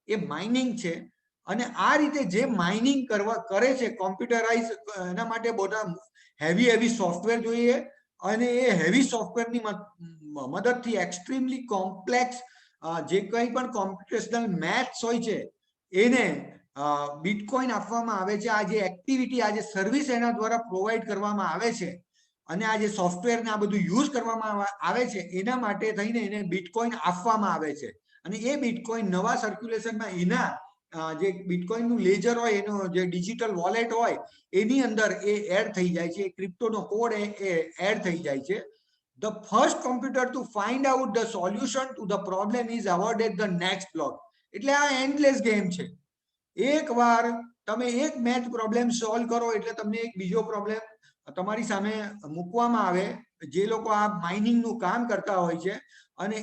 એ mining છે. અને આ રીતે જે માઇનિંગ કરે છે કોમ્પ્યુટરાઇઝ, એના માટે બધા હેવી સોફ્ટવેર જોઈએ અને એ હેવી સોફ્ટવેરની મદદથી એક્સ્ટ્રીમલી કોમ્પ્લેક્સ જે કંઈ પણ કોમ્પ્યુટેશનલ મેથ્સ હોય છે એને બિટકોઇન આપવામાં આવે છે. આ જે એક્ટિવિટી, આ જે સર્વિસ એના દ્વારા પ્રોવાઈડ કરવામાં આવે છે અને આ જે સોફ્ટવેર ને આ બધું યુઝ કરવામાં આવે છે એના માટે થઈને એને બિટકોઇન આપવામાં આવે છે. અને એ બિટકોઇન નવા સર્ક્યુલેશનમાં એના જે બિટકોઇનનું લેજર હોય, એનો જે ડિજિટલ વોલેટ હોય એની અંદર એ એડ થઈ જાય છે. ક્રિપ્ટોનો કોડ એ એડ થઈ જાય છે. The first computer to find out the solution to the problem is awarded the next block. એટલે આ એન્ડલેસ ગેમ છે. એકવાર તમે એક મેથ પ્રોબ્લેમ સોલ્વ કરો એટલે તમને એક બીજો પ્રોબ્લેમ તમારી સામે મૂકવામાં આવે. જે લોકો આ માઇનિંગનું કામ કરતા હોય છે અને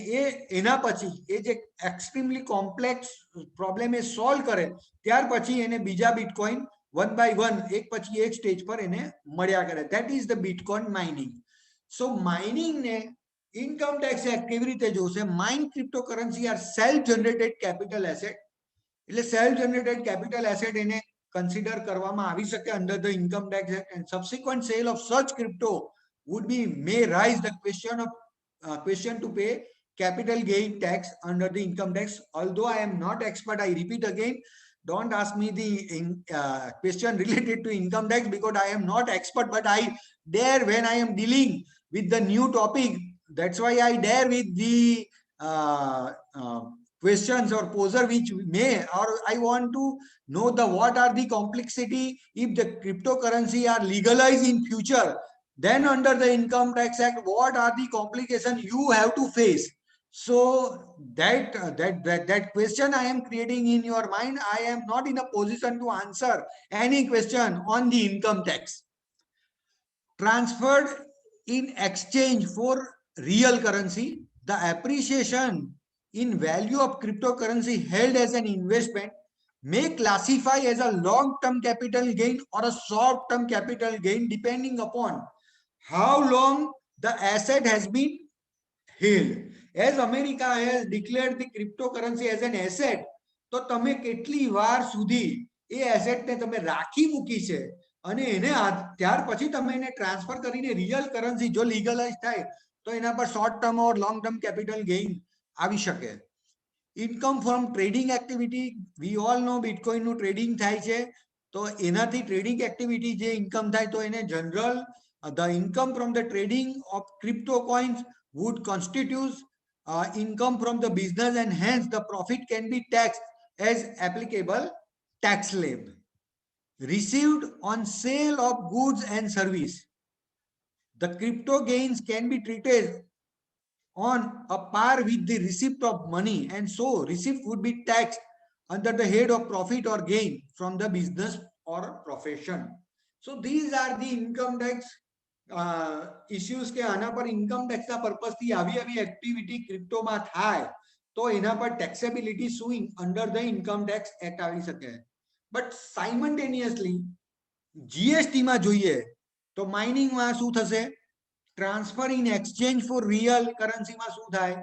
એના પછી એ જે એક્સ્ટ્રીમલી કોમ્પ્લેક્સ પ્રોબ્લેમ એ સોલ્વ કરે ત્યાર પછી એને બીજા બિટકોઇન વન બાય વન એક પછી એક સ્ટેજ પર એને મળ્યા કરે. That is the Bitcoin mining. So mining ને ઇન્કમ ટેક્સ એક્ટ કેવી રીતે જોશે? Mine cryptocurrency are self generated capital asset. એટલે સેલ્ફ જનરેટેડ કેપિટલ એસેટ એને consider કરવામાં આવી શકે under the income tax act, and subsequent sale of such crypto would be may raise the question to pay capital gain tax under the income tax. Although I am not expert, I repeat again, don't ask me the question related to income tax because I am not expert, but I dare when I am dealing with the new topic. That's why I dare with the questions or poser which may, or I want to know the what are the complexity if the cryptocurrency are legalized in future, then under the income tax act what are the complications you have to face. So that question I am creating in your mind. I am not in a position to answer any question on the income tax. Transferred in exchange for real currency, the appreciation in value of cryptocurrency held as an investment may classify as a long-term capital gain or a short-term capital gain depending upon how long the asset has been held. As America has declared the cryptocurrency as an asset, તો તમે કેટલી વાર સુધી એ એસેટને તમે રાખી મૂકી છે અને એને ત્યાર પછી તમે એને ટ્રાન્સફર કરીને રિયલ કરન્સી જો લીગલાઇઝ થાય તો એના પર short term or long term capital gain આવી શકે. Income from trading activity, we all know બિટકોઇનનું ટ્રેડિંગ થાય છે, તો એનાથી ટ્રેડિંગ એક્ટિવિટી જે ઇન્કમ થાય તો એને general the income from the trading of crypto coins would constitute income from the business, and hence the profit can be taxed as applicable tax slab. Received on sale of goods and service, the crypto gains can be treated on a par with the receipt of money, and so receipt would be taxed under the head of profit or gain from the business or profession. So these are the income tax issues કે આના પર income tax ના purpose થી આવી activity ક્રિપ્ટોમાં થાય તો એના પર ટેક્સેબિલિટી શું under the income tax act આવી શકે. બટ સાયમલ્ટેનિયસલી જીએસટી માં જોઈએ તો માઇનિંગ માં શું થશે, transfer in exchange for real currency માં શું થાય,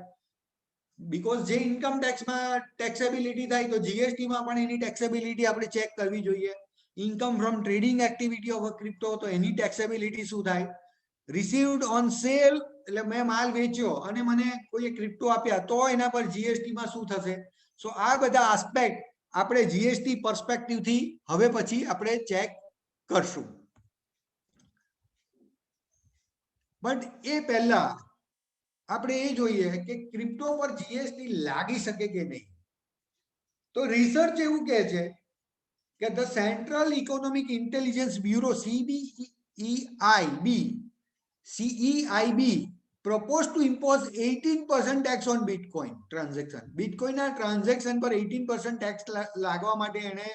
બીકોઝ જે ઇન્કમ ટેક્સ માં ટેક્સેબિલિટી થાય તો જીએસટી માં પણ એની ટેક્સેબિલિટી આપણે ચેક કરવી જોઈએ. Income from trading activity of crypto તો એની ટેક્સેબિલિટી શું થાય. રિસીવ્ડ ઓન સેલ એટલે મેં માલ વેચ્યો અને મને કોઈ ક્રિપ્ટો આપ્યા તો એના પર જીએસટી માં શું થશે. સો આ બધા આસ્પેક્ટ આપણે જીએસટી પર્સપેક્ટિવ થી હવે પછી આપણે ચેક કરશું. બટ એ પહેલા આપણે એ જોઈએ કે ક્રિપ્ટો પર જીએસટી લાગી શકે કે નહીં. તો રિસર્ચ એવું કહે છે કે the Central Economic Intelligence Bureau CEIB proposed to impose 18% tax on Bitcoin transaction. Bitcoin ના ટ્રાન્ઝેક્શન પર 18% ટેક્સ લાગવા માટે એને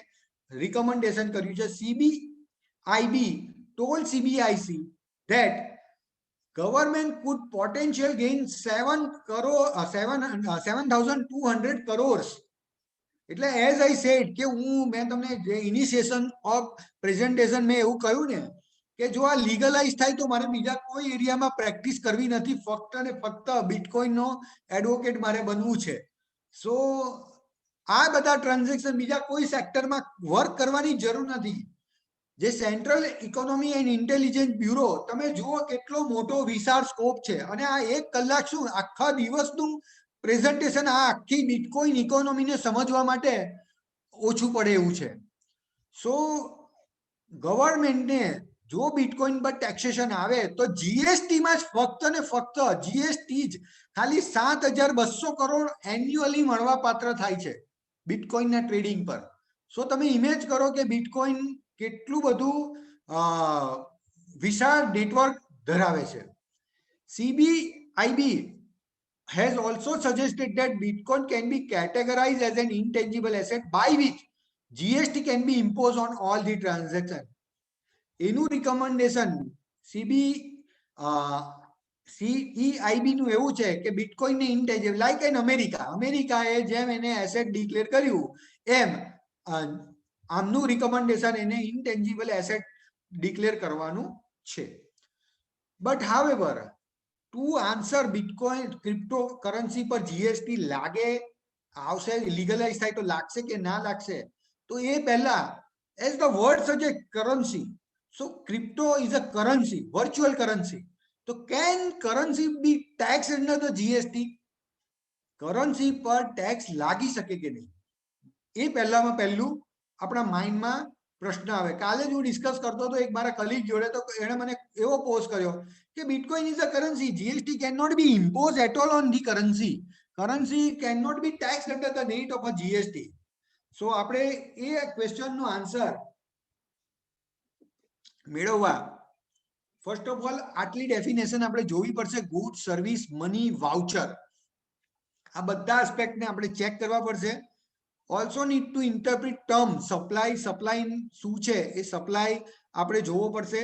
રિકમેન્ડેશન કર્યું છે. CBIB told CBIC that government could potential gain 7,200 crores. એટલે એઝ આઈ સેડ કે મેં તમને ઇનિશિયેશન ઓફ પ્રેઝન્ટેશન મેં એવું કહ્યું ને કે જો આ લીગલાઇઝ થાય તો મારે બીજા કોઈ એરિયામાં પ્રેક્ટિસ કરવી નથી, ફક્ત ને ફક્ત બિટકોઇનનો એડવોકેટ મારે બનવું છે. સો આ બધા ટ્રાન્ઝેક્શન બીજા કોઈ સેક્ટરમાં વર્ક કરવાની જરૂર નથી. જે central economy and intelligence bureau તમે જુઓ કેટલો મોટો વિશાળ સ્કોપ છે અને આ 1 કલાક શું આખા દિવસનું પ્રેઝન્ટેશન આ આખી બિટકોઇન ઇકોનોમીને સમજવા માટે ઓછું પડે એવું છે. સો ગવર્મેન્ટને જો બિટકોઇન પર ટેક્સેશન આવે તો જીએસટી માં જ ફક્ત ને ફક્ત જીએસટી જ ખાલી 7,200 કરોડ એન્યુઅલી મળવા પાત્ર થાય છે બિટકોઇનના ટ્રેડિંગ પર. સો તમે ઇમેજ કરો કે બિટકોઇન કેટલું બધું વિશાળ નેટવર્ક ધરાવે છે. CBIB has also suggested that Bitcoin can be categorized as an intangible asset by which GST can be imposed on all the transactions. એનું રિકમેન્ડેશન CEIB નું એવું છે કે બિટકોઇન ને ઇન્ટેન્જિબલ લાઈક એન અમેરિકાએ જેમ એને એસેટ ડિક્લેર કર્યું એમ આમનું રિકમેન્ડેશન એને ઇન્ટેન્જિબલ એસેટ ડિક્લેર કરવાનું છે. But however to answer bitcoin cryptocurrency પર જીએસટી લાગે આવશે, લીગલાઇઝ થાય તો લાગશે કે ના લાગશે. તો એ પહેલા as the word suggest currency, so crypto is a currency, virtual currency. તો can currency be tax under the GST? Currency પર ટેક્સ લાગી શકે કે નહીં એ પહેલામાં પહેલું આપણા માઇન્ડમાં પ્રશ્ન આવે. કાલે જ હું ડિસ્કસ કરતો હતો એક મારા કલીગ જોડે, તો એણે મને એવો પોઝ કર્યો કે Bitcoin is a currency, GST can not be impose at all on the currency, currency can not be tax under the net of a GST. So આપણે એ ક્વેશ્ચનનો આન્સર મેળવવા ફર્સ્ટ ઓફ ઓલ આટલી definition આપણે જોવી પડશે. Good, service, money, voucher, આ બધા એસ્પેક્ટને આપણે ચેક કરવા પડશે. Also need to interpret term supply, supply શું છે એ સપ્લાય આપણે જોવો પડશે.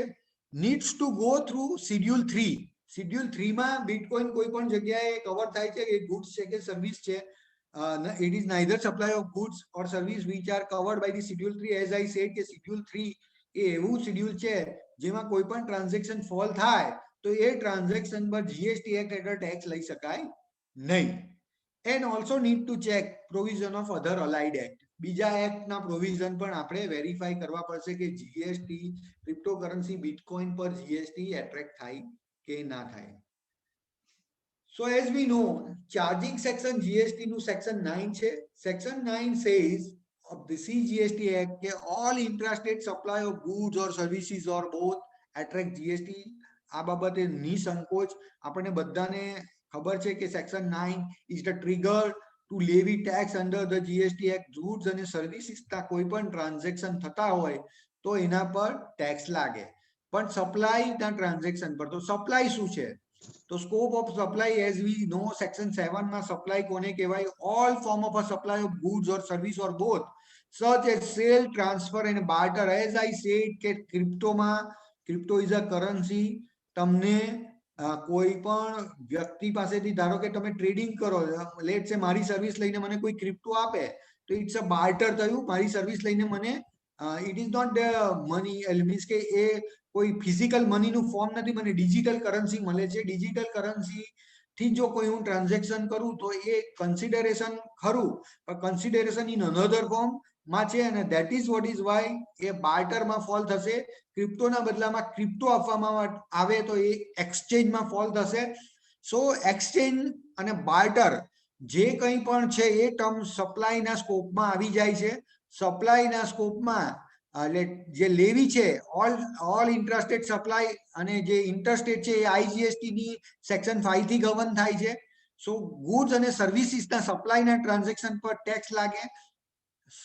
Needs to go through schedule 3 schedule 3 માં બિટકોઇન કોઈ પણ જગ્યાએ કવર થાય છે એ ગુડ્સ છે કે સર્વિસ છે. It is neither supply of goods or service which are covered by the schedule 3. As I said કે schedule 3 એ એવું શેડ્યુલ છે જેમાં કોઈ પણ ટ્રાન્ઝેક્શન ફોલ થાય તો એ ટ્રાન્ઝેક્શન પર જીએસટી એક્ટ હેઠળ ટેક્સ લઈ શકાય નહીં. And also need to check provision of other allied act. બીજા એક્ટના પ્રોવિઝન પણ આપણે વેરીફાઈ કરવા પડશે કે જીએસટી ક્રિપ્ટોકરન્સી બિટકોઇન પર જીએસટી એટ્રેક્ટ થાય કે ના થાય. So as we know, charging section GST નું section 9 છે. Section 9 says of the CGST Act કે all intrastate supply of goods or services or both attract GST. આ બાબતે નિસંકોચ આપણને બધાને ખબર છે કે section 9 is the trigger to levy tax under the GST Act. goods અને services ના કોઈ પણ ટ્રાન્ઝેક્શન થતા હોય તો એના પર ટેક્સ લાગે. પણ સપ્લાય ના ટ્રાન્ઝેક્શન પર તો સપ્લાય શું છે? તો scope of supply as we know section 7 માં સપ્લાય કોને કહેવાય? All form of a supply of goods or service or both such as sale, transfer and barter. As I said કે ક્રિપ્ટો ઇઝ અ કરન્સી. તમને કોઈ પણ વ્યક્તિ પાસેથી ધારો કે તમે ટ્રેડિંગ કરો, લેટ છે મારી સર્વિસ લઈને મને કોઈ ક્રિપ્ટો આપે તો ઇટ્સ અ બાર્ટર થયું. મારી સર્વિસ લઈને મને it is not money, means કે એ કોઈ ફિઝિકલ મનીનું ફોર્મ નથી, મને ડિજિટલ કરન્સી મળે છે. ડિજિટલ કરન્સી થી જો કોઈ હું ટ્રાન્ઝેક્શન કરું તો એ કન્સિડરેશન ખરું, પણ કન્સિડરેશન ઇન અનધર ફોર્મ માં છે અને that is what is why એ બાર્ટરમાં ફોલ થશે. ક્રિપ્ટોના બદલામાં ક્રિપ્ટો આપવામાં આવે તો એ એક્સચેન્જમાં ફોલ થશે. સો એક્સચેન્જ અને બાર્ટર જે કંઈ પણ છે એ ટર્મ સપ્લાયના સ્કોપમાં આવી જાય છે. સપ્લાયના સ્કોપમાં જે લેવી છે ઓલ ઇન્ટ્રાસ્ટેટ સપ્લાય અને જે ઇન્ટરસ્ટેટ છે એ આઈજીએસટી ની સેક્શન 5 થી ગવર્ન થાય છે. સો ગુડ્સ અને સર્વિસીસના સપ્લાયના ટ્રાન્ઝેક્શન પર ટેક્સ લાગે.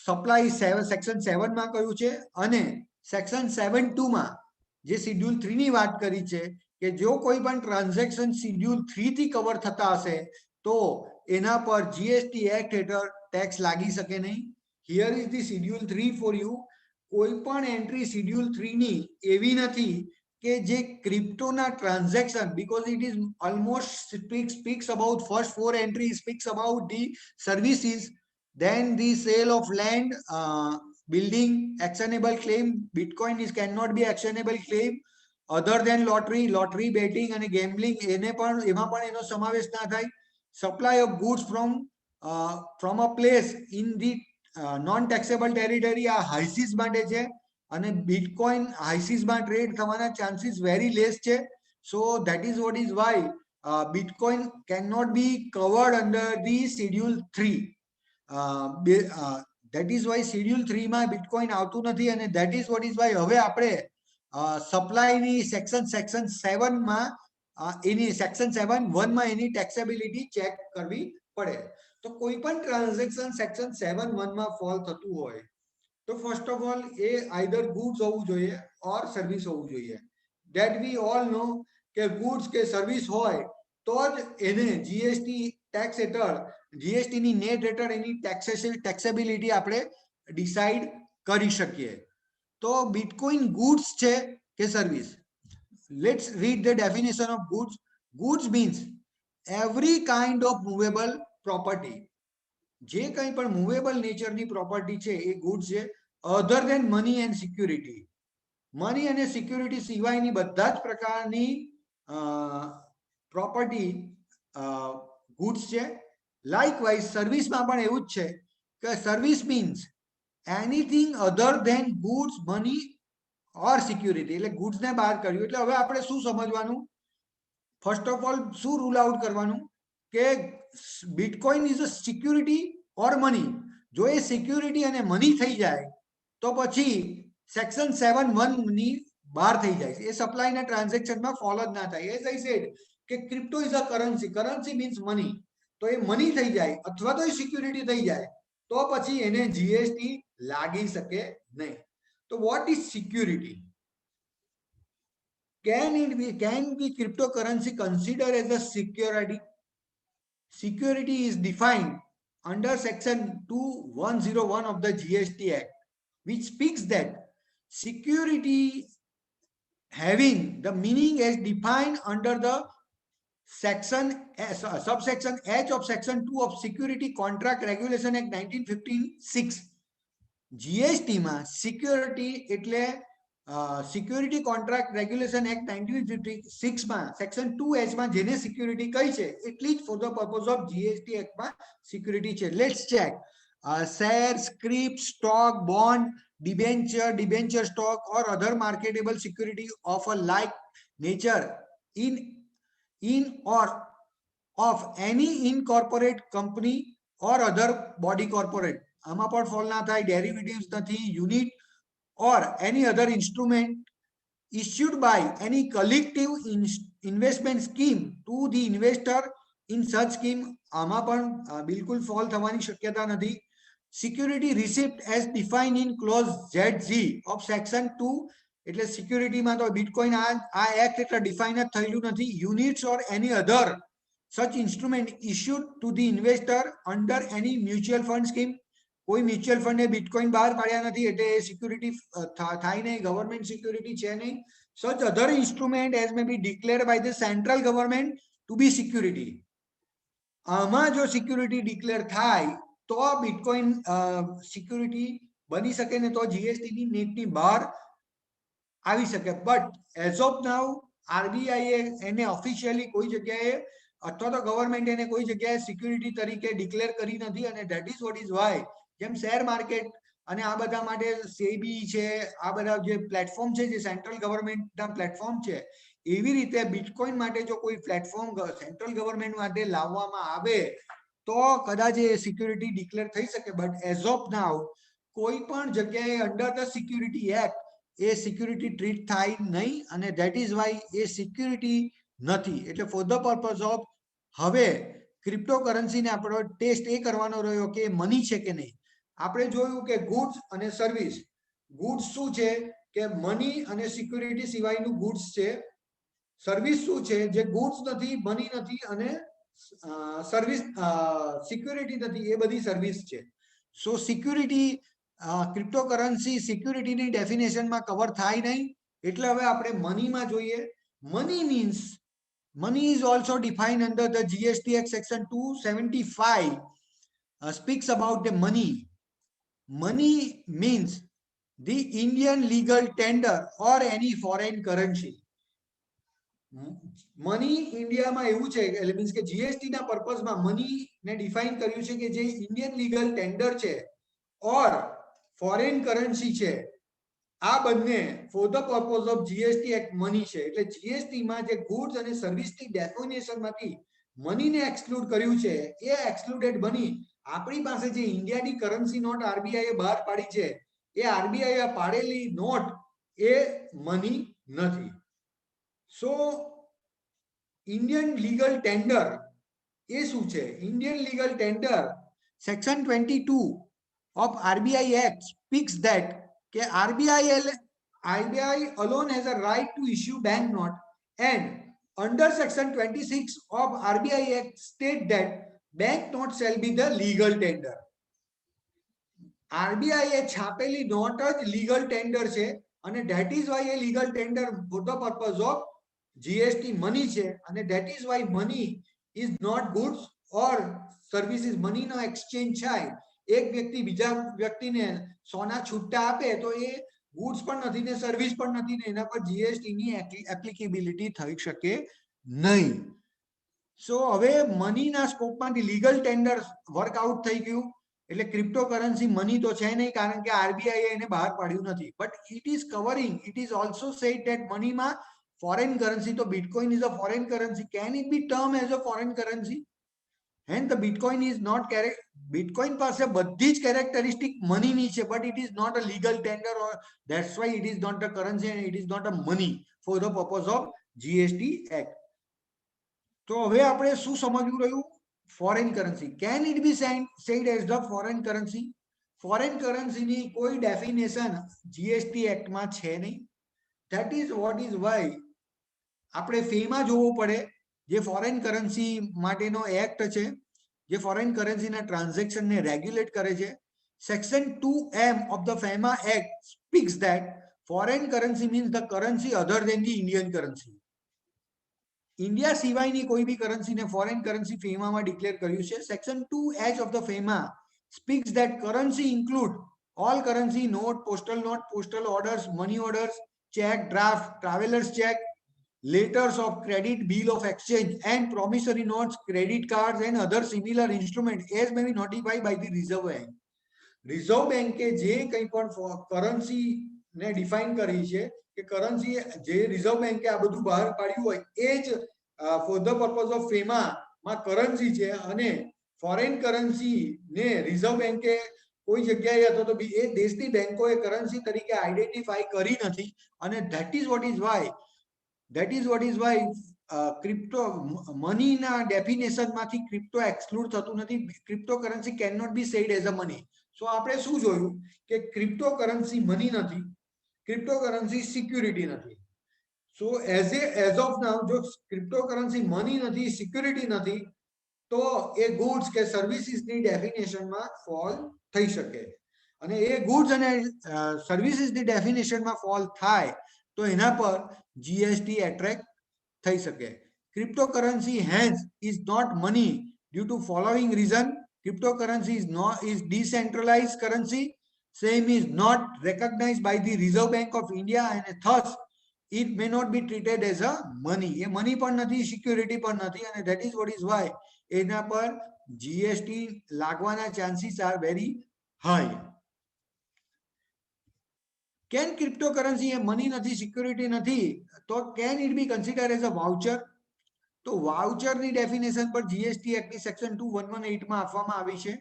સપ્લાય સેક્શન 7 માં કહ્યું છે અને સેક્શન 7(2) માં જે શેડ્યુલ 3 ની વાત કરી છે કે જો કોઈ પણ ટ્રાન્ઝેક્શન શેડ્યુલ 3 થી કવર થતા હશે તો એના પર જીએસટી એક્ટ હેઠળ ટેક્સ લાગી શકે નહીં. Here is the schedule 3 for you. કોઈ પણ એન્ટ્રી શેડ્યુલ 3 ની એવી નથી કે જે ક્રિપ્ટોના transaction, because it is almost speaks about first 4 entries speaks about the services, then the sale of land, building, actionable claim. Bitcoin is cannot be actionable claim other than lottery betting and gambling. એને પણ એમાં પણ એનો સમાવેશ ના થાય. supply of goods from a place in the non taxable territory આ high seas માટે છે અને બિટકોઇન હાઇસીસમાં ટ્રેડ થવાના ચાન્સીસ વેરી લેસ છે. So that is what is why bitcoin can not be covered under the schedule 3. That is why schedule 3 માં bitcoin આવતું નથી અને that is what is why હવે આપણે સપ્લાયની સેક્શન 7 માં એની સેક્શન 7(1) માં એની ટેક્સેબિલિટી ચેક કરવી પડે. તો કોઈ પણ ટ્રાન્ઝેક્શન સેક્શન 7(1) માં ફોલ થતું હોય તો first of all A either goods હોવું જોઈએ ઓર સર્વિસ હોવું જોઈએ. ધેટ વી ઓલ નો કે ગુડ્સ કે સર્વિસ હોય તો જ એને જીએસટી ટેક્સ હેઠળ જીએસટી ની નેટ હેઠળ એની ટેક્સેબિલિટી આપણે ડિસાઈડ કરી શકીએ. તો બિટકોઇન ગુડ્સ છે કે service? Let's read the definition of goods. Goods means every kind of movable property. જે કંઈ પણ મૂવેબલ નેચરની પ્રોપર્ટી છે એ ગુડ્સ છે. અધર દેન મની એન્ડ સિક્યુરિટી. મની અને સિક્યુરિટી સિવાયની બધા જ પ્રકારની પ્રોપર્ટી ગુડ્સ છે. લાઇકવાઇઝ સર્વિસમાં પણ એવું જ છે કે સર્વિસ મીન્સ એનીથિંગ અધર દેન ગુડ્સ, મની ઓર સિક્યુરિટી. એટલે ગુડ્સને બહાર કર્યું. એટલે હવે આપણે શું સમજવાનું? ફર્સ્ટ ઓફ ઓલ શું રૂલ આઉટ કરવાનું કે Bitcoin is a security or money. જો એ સિક્યુરિટી અને મની થઈ જાય તો પછી સેક્શન 7(1) ની બહાર થઈ જાય. એ સપ્લાયના ટ્રાન્ઝેક્શનમાં ફોલો જ ના થાય. એઝ આઈ સેડ કે crypto is a currency. Currency means money. તો એ મની થઈ જાય અથવા તો એ સિક્યુરિટી થઈ જાય તો પછી એને જીએસટી લાગી શકે નહીં. તો what is security? Can be cryptocurrency considered as a security? Security is defined under section 2101 of the GST Act, which speaks that security having the meaning as defined under the subsection H of section 2 of Security Contract Regulation Act 1956. GST માં security એટલે Security Contract Regulation Act 1956 માં section 2H માં જેને security કહી છે એટલી જ for the purpose of GST Act માં security છે. Let's check. Share, scrip, stock, bond, debenture stock or other marketable security of a like nature in or of any incorporate company or other body corporate. આમાં પણ fall ના થાય, derivatives નથી, unit or any other instrument issued by any collective investment scheme to the investor in such scheme. આમાં પણ બિલકુલ fall થવાની શક્યતા નથી. Security receipt as defined in clause ZG of section 2 એટલે સિક્યુરિટીમાં તો બિટકોઇન આ એક્ટ એટલે ડિફાઇન જ થયેલું નથી. Units or any other such instrument issued to the investor under any mutual fund scheme. કોઈ મ્યુચ્યુઅલ ફંડે બિટકોઇન બહાર પાડ્યા નથી એટલે એ સિક્યુરિટી થાય નહીં, ગવર્મેન્ટ સિક્યુરિટી છે નહીં. Such other instrument as may be declared by the central government to be security. આમાં જો સિક્યુરિટી ડિક્લેર થાય તો બિટકોઇન સિક્યુરિટી બની શકે ને તો જીએસટી ની નેટની બહાર આવી શકે. But as of now RBI એને ઓફિશિયલી કોઈ જગ્યાએ અથવા તો ગવર્મેન્ટ એને કોઈ જગ્યાએ સિક્યુરિટી તરીકે ડિક્લેર કરી નથી અને that is what is Y જેમ શેર માર્કેટ અને આ બધા માટે સેબી છે, આ બધા જે પ્લેટફોર્મ છે જે સેન્ટ્રલ ગવર્મેન્ટના પ્લેટફોર્મ છે, એવી રીતે બિટકોઇન માટે જો કોઈ પ્લેટફોર્મ સેન્ટ્રલ ગવર્મેન્ટ માટે લાવવામાં આવે તો કદાચ એ સિક્યુરિટી ડિક્લેર થઈ શકે. બટ એઝ ઓફ નાઉ કોઈ પણ જગ્યાએ under the security act A security treat થાય નહીં અને that is why A security નથી. એટલે ફોર ધ પર્પઝ ઓફ હવે ક્રિપ્ટોકરન્સીને આપણો ટેસ્ટ એ કરવાનો રહ્યો કે મની છે કે નહીં. આપણે જોયું કે ગુડ્સ અને સર્વિસ. ગુડ્સ શું છે કે મની અને સિક્યુરિટી સિવાયનું ગુડ્સ છે. સર્વિસ શું છે જે ગુડ્સ નથી, મની નથી અને સર્વિસ સિક્યુરિટી નથી, એ બધી સર્વિસ છે. સો સિક્યુરિટી ક્રિપ્ટોકરન્સી સિક્યુરિટીની ડેફિનેશનમાં કવર થાય નહીં એટલે હવે આપણે મનીમાં જોઈએ. Money means money is also defined under the GST Act section 275 speaks about the money. Money means the Indian legal tender or any foreign currency. Money ઇન્ડિયામાં એવું છે એટલે મીન્સ કે જીએસટી ના પર્પઝમાં મની ને ડિફાઇન કર્યું છે કે જે ઇન્ડિયન લીગલ ટેન્ડર છે ઓર ફોરેન કરન્સી છે, આ બંને for the purpose of GST act money છે. એટલે જીએસટી માં જે ગુડ્સ અને સર્વિસની ડેફિનેશન માંથી મનીને એક્સક્લુડ કર્યું છે એ એક્સક્લુડેડ મની આપણી પાસે જે ઇન્ડિયાની કરન્સી નોટ આરબીઆઈ બહાર પાડી છે એ આરબીઆઈ પાડેલી નોટ એ મની નથી. સો ઇન્ડિયન લીગલ ટેન્ડર એ શું છે? Indian legal tender section 22 of RBI Act speaks that કે RBI alone has a right to issue bank note and under section 26 of RBI Act state that bank note shall be the legal tender. RBI એ છાપેલી note જ legal tender છે અને that is why એ legal tender for the purpose of GST money છે અને that is why money is not goods or services. money no exchange થાય, એક વ્યક્તિ બીજા વ્યક્તિને સોના છૂટા આપે તો એ ગુડ્સ પણ નથી ને સર્વિસ પણ નથી ને એના પર જીએસટી ની એપ્લિકેબિલિટી થઈ શકે નહીં. સો હવે મનીના સ્કોપમાંથી લીગલ ટેન્ડર વર્કઆઉટ થઈ ગયું એટલે ક્રિપ્ટોકરન્સી મની તો છે નહીં કારણ કે આરબીઆઈ એને બહાર પાડ્યું નથી. But it is covering, it is also said that મનીમાં ફોરેન કરન્સી, તો Bitcoin is a foreign currency. Can it be term as a foreign currency? And the Bitcoin is not correct. Bitcoin પાસે બધી જ characteristic money ની છે, but it is not a legal tender or that's why it is not a currency and it is not a money for the purpose of GST Act. તો હવે આપણે શું સમજવું રહ્યું? foreign currency. Can it be said as the foreign currency? Foreign currency ની કોઈ definition GST Act માં છે નહીં. That is what is why આપણે ફેમાં જોવું પડે જે ફોરેન કરન્સી માટેનો એક્ટ છે જે ફોરેન કરન્સીના ટ્રાન્ઝેક્શનને રેગ્યુલેટ કરે છે. Section 2M of the FEMA act speaks that foreign currency means the currency other than the Indian currency. India સિવાયની કોઈ બી કરન્સીને ફોરેન કરન્સી ફેમામાં ડિક્લેર કર્યું છે. Section 2H of the FEMA speaks that currency include all currency, note, postal orders, money orders, check, draft, traveler's check, letters of credit, bill of exchange, and promissory notes, credit cards, and other similar instruments as may be notified by the Reserve Bank. Reserve Bank કે જે કંઈ પણ currency ને define કરી છે કે currency જે reserve બેંકે આ બધું બહાર પાડ્યું હોય એ જ ફોર ધ પર્પઝ ઓફ ફેમા માં કરન્સી છે અને ફોરેન કરન્સી ને રિઝર્વ બેંકે કોઈ જગ્યાએ અથવા તો એ દેશની બેંકોએ કરન્સી તરીકે આઈડેન્ટિફાઈ કરી નથી અને that is what is why crypto મનીના ડેફિનેશનમાંથી ક્રિપ્ટો એક્સક્લુડ થતું નથી. Crypto currency can not be said as a money. So આપણે શું જોયું કે ક્રિપ્ટો કરન્સી મની નથી, ક્રિપ્ટો કરન્સી સિક્યુરિટી નથી. સો એઝ ઓફ નાઉ જો ક્રિપ્ટો કરન્સી મની નથી, સિક્યુરિટી નથી, તો એ ગુડ્સ કે સર્વિસીસની ડેફિનેશનમાં ફોલ થઈ શકે અને એ ગુડ્સ અને સર્વિસીસની ડેફિનેશનમાં ફોલ થાય તો એના પર જીએસટી એટ્રેક્ટ થઈ શકે. Cryptocurrency hence is not money due to following reason. Cryptocurrency is decentralized currency. Same is not recognized by the Reserve Bank of India and thus it may not be treated as a money. A money પણ નથી, security પણ નથી અને that is what is why એના પર GST લાગવાના chances are very high. Can cryptocurrency એ money નથી, સિક્યુરિટી નથી, તો can it be consider as a voucher? તો વાઉચરની ડેફિનેશન પર જીએસટી એક્ટની સેક્શન 2118 માં આપવામાં આવી છે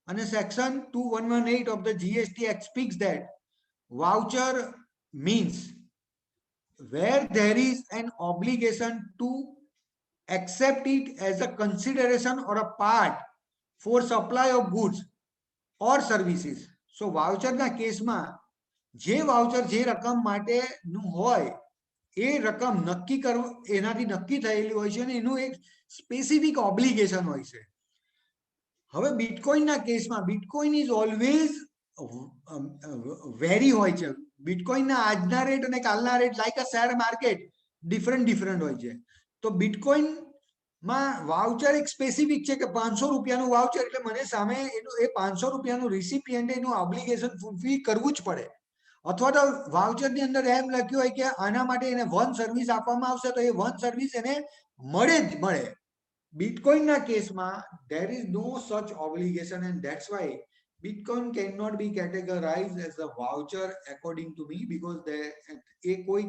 અને section 2118 of the GST act speaks that voucher means where there is an obligation to accept it as a consideration or a part for supply of goods or services. So voucher ના કેસમાં જે voucher જે રકમ માટે નું હોય એ રકમ નક્કી કરવું એનાથી નક્કી થયેલી હોય છે અને એનું એક સ્પેસિફિક ઓબ્લિગેશન હોય છે. હવે બિટકોઇનના કેસમાં બિટકોઇન ઇઝ ઓલવેઝ વેરી હોય છે. બિટકોઇનના આજના રેટ અને કાલના રેટ લાઈક અ શેર માર્કેટ ડિફરન્ટ હોય છે. તો બિટકોઇનમાં વાઉચર એક સ્પેસિફિક છે કે 500 રૂપિયાનું વાઉચર એટલે મને સામે એનું એ 500 રૂપિયાનું રિસિપિયન્ટ એનું ઓબ્લિગેશન ફૂલફિલ કરવું જ પડે. અથવા તો વાઉચરની અંદર એમ લખ્યું હોય કે આના માટે એને વન સર્વિસ આપવામાં આવશે તો એ વન સર્વિસ એને મળે જ મળે. બિટકોઇનના કેસમાં there is no such obligation and that's why Bitcoin cannot be categorized as a voucher according to me because એ કોઈ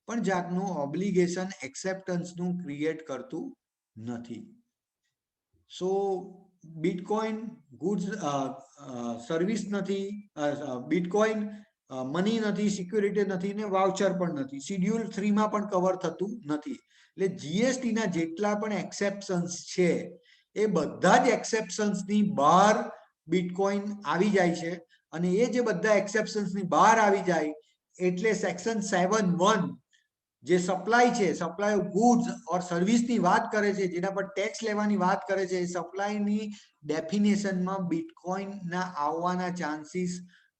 પણ જાતનું ઓબ્લિગેશન એક્સેપ્ટન્સનું ક્રિએટ કરતું નથી. સો બિટકોઇન ગુડ્સ સર્વિસ નથી, બિટકોઇન મની નથી, સિક્યુરિટી નથી ને વાઉચર પણ નથી. શિડ્યુલ 3 માં પણ કવર થતું નથી. એટલે જીએસટીના જેટલા પણ એક્સેપ્શન્સ છે એ બધા જ એક્સેપ્શન્સની બહાર બિટકોઇન આવી જાય છે અને એ જે બધા એક્સેપ્શન્સની બહાર આવી જાય એટલે સેક્શન 7(1) જે સપ્લાય છે, સપ્લાય ઓફ ગુડ્સ ઓર સર્વિસની વાત કરે છે, જેના પર ટેક્સ લેવાની વાત કરે છે, સપ્લાયની ડેફિનેશનમાં બિટકોઇનના આવવાના ચાન્સીસ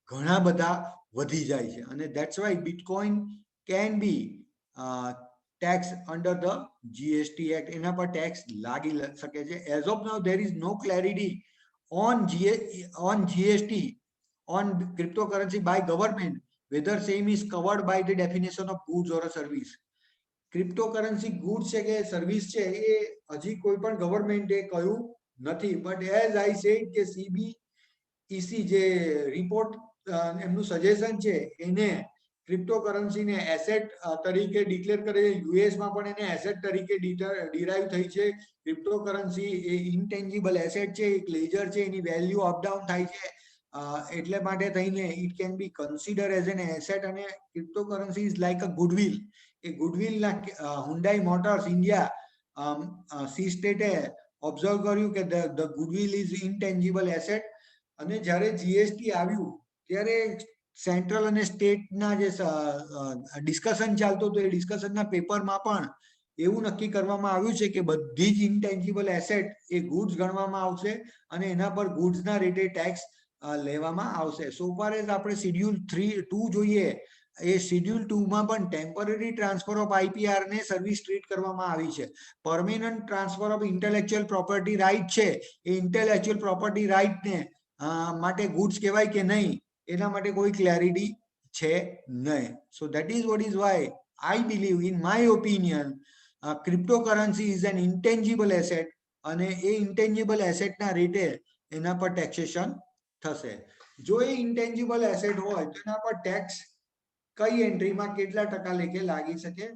ઘણા બધા વધી જાય છે અને that's why bitcoin can be tax under the GST Act. એના પર ટેક્સ લાગી શકે છે. As of now there is no clarity on GST on cryptocurrency by government whether same is covered by the definition of goods or a service. Cryptocurrency goods છે કે service છે એ હજી કોઈ પણ ગવર્મેન્ટે કહ્યું નથી. બટ એઝ આઈ સેડ કે CBEC જે રિપોર્ટ એમનું સજેશન છે એને ક્રિપ્ટોકરન્સીને એસેટ તરીકે ડિક્લેર કરે છે. યુએસમાં પણ એને એસેટ તરીકે ડિરાઈવ થઈ છે. ક્રિપ્ટોકરન્સી એ ઇનટેન્જિબલ એસેટ છે, એક લેજર છે, એની વેલ્યુ અપડાઉન થાય છે એટલે માટે થઈને it can be consider as an asset અને cryptocurrency is like a goodwill. એ ગુડવિલના હુન્ડાઈ મોટર્સ ઇન્ડિયા સી સ્ટેટે ઓબ્ઝર્વ કર્યું કે the goodwill is intangible asset અને જ્યારે જીએસટી આવ્યું ત્યારે સેન્ટ્રલ અને સ્ટેટના જે ડિસ્કશન ચાલતું હતું એ ડિસ્કશનના પેપરમાં પણ એવું નક્કી કરવામાં આવ્યું છે કે બધી જ ઇનટેન્જિબલ એસેટ એ ગુડ્સ ગણવામાં આવશે અને એના પર ગુડ્સના રેટે ટેક્સ લેવામાં આવશે. સો ફાર એઝ આપણે શિડ્યુલ 2 જોઈએ એ શેડ્યુલ 2 માં પણ ટેમ્પરરી ટ્રાન્સફર ઓફ આઈપીઆર ને સર્વિસ ટ્રીટ કરવામાં આવી છે. Permanent transfer of intellectual property right છે, એ ઇન્ટેલેક્ચ્યુઅલ પ્રોપર્ટી રાઇટ ને માટે ગુડ્સ કહેવાય કે નહીં, એના માટે કોઈ ક્લેરિટી છે નહીં. સો that is what is why I believe, in my opinion, cryptocurrency is an intangible asset, અને એ ઇન્ટેન્જિબલ એસેટના રેટે એના પર ટેક્સેશન થશે. જો એ ઇન્ટેન્જિબલ એસેટ હોય તો એના પર ટેક્સ કઈ એન્ટ્રીમાં કેટલા ટકા લેખે લાગી શકે.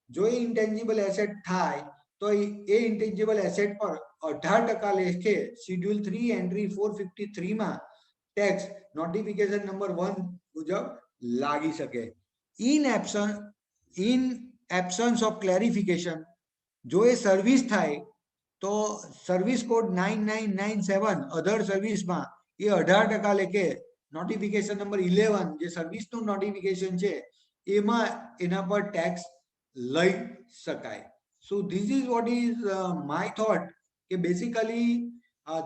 જો એ ઇન્ટેન્જિબલ એસેટ થાય તો એ ઇન્ટેન્જિબલ એસેટ પર 18% લેખે શેડ્યુલ 3 એન્ટ્રી 453 માં ટેક્સ નોટિફિકેશન નંબર 1 મુજબ લાગી શકે. ઇન એબ્સન્સ ઓફ ક્લેરિફિકેશન, જો એ સર્વિસ થાય તો સર્વિસ કોડ 9997 અધર સર્વિસમાં એ 18% લેખે નોટિફિકેશન નંબર 11 જે સર્વિસનું નોટિફિકેશન છે એમાં એના પર ટેક્સ લઈ શકાય. સો this is what is my thought કે બેસિકલી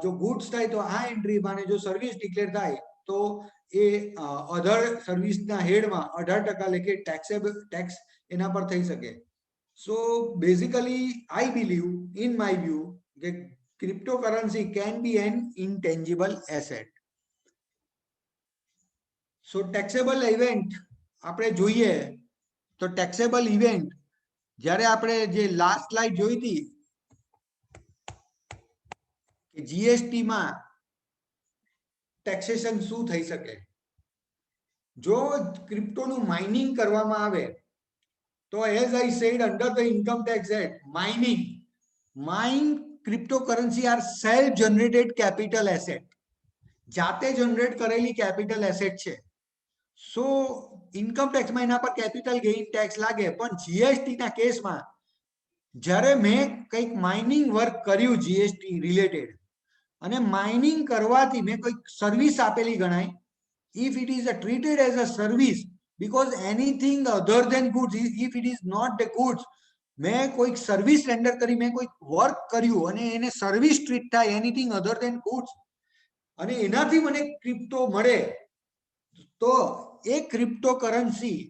જો ગુડ્સ થાય તો આ એન્ટ્રીમાં, જો સર્વિસ ડિક્લેર થાય તો એ અધર સર્વિસના હેડમાં 18% લેખે ટેક્સ એના પર થઈ શકે. So basically I believe, in my view, કે cryptocurrency can be an intangible asset. So taxable event આપણે જોઈએ તો ટેક્સેબલ ઇવેન્ટ, જ્યારે આપણે જે લાસ્ટ સ્લાઇડ જોઈ હતી કે જીએસટી માં ટેક્સેશન શું થઈ શકે. જો ક્રિપ્ટોનું માઇનિંગ કરવામાં આવે તો as I said under the income tax act, mine cryptocurrency are self generated capital asset, જાતે જનરેટ કરેલી કેપિટલ એસેટ છે. સો ઇન્કમ ટેક્સમાં એના પર કેપિટલ ગેઇન ટેક્સ લાગે, પણ જીએસટી ના કેસમાં જ્યારે મેં કંઈક માઇનિંગ વર્ક કર્યું જીએસટી રિલેટેડ, અને માઇનિંગ કરવાથી મેં કોઈક સર્વિસ આપેલી ગણાય, if it is treated as a service, because anything other than goods, if it is not the goods, મેં કોઈક સર્વિસ રેન્ડર કરી, મેં કોઈક વર્ક કર્યું અને એને સર્વિસ ટ્રીટ થાય, એનીથિંગ અધર ધેન ગુડ્સ, અને એનાથી મને ક્રિપ્ટો મળે, તો એ ક્રિપ્ટોકરન્સી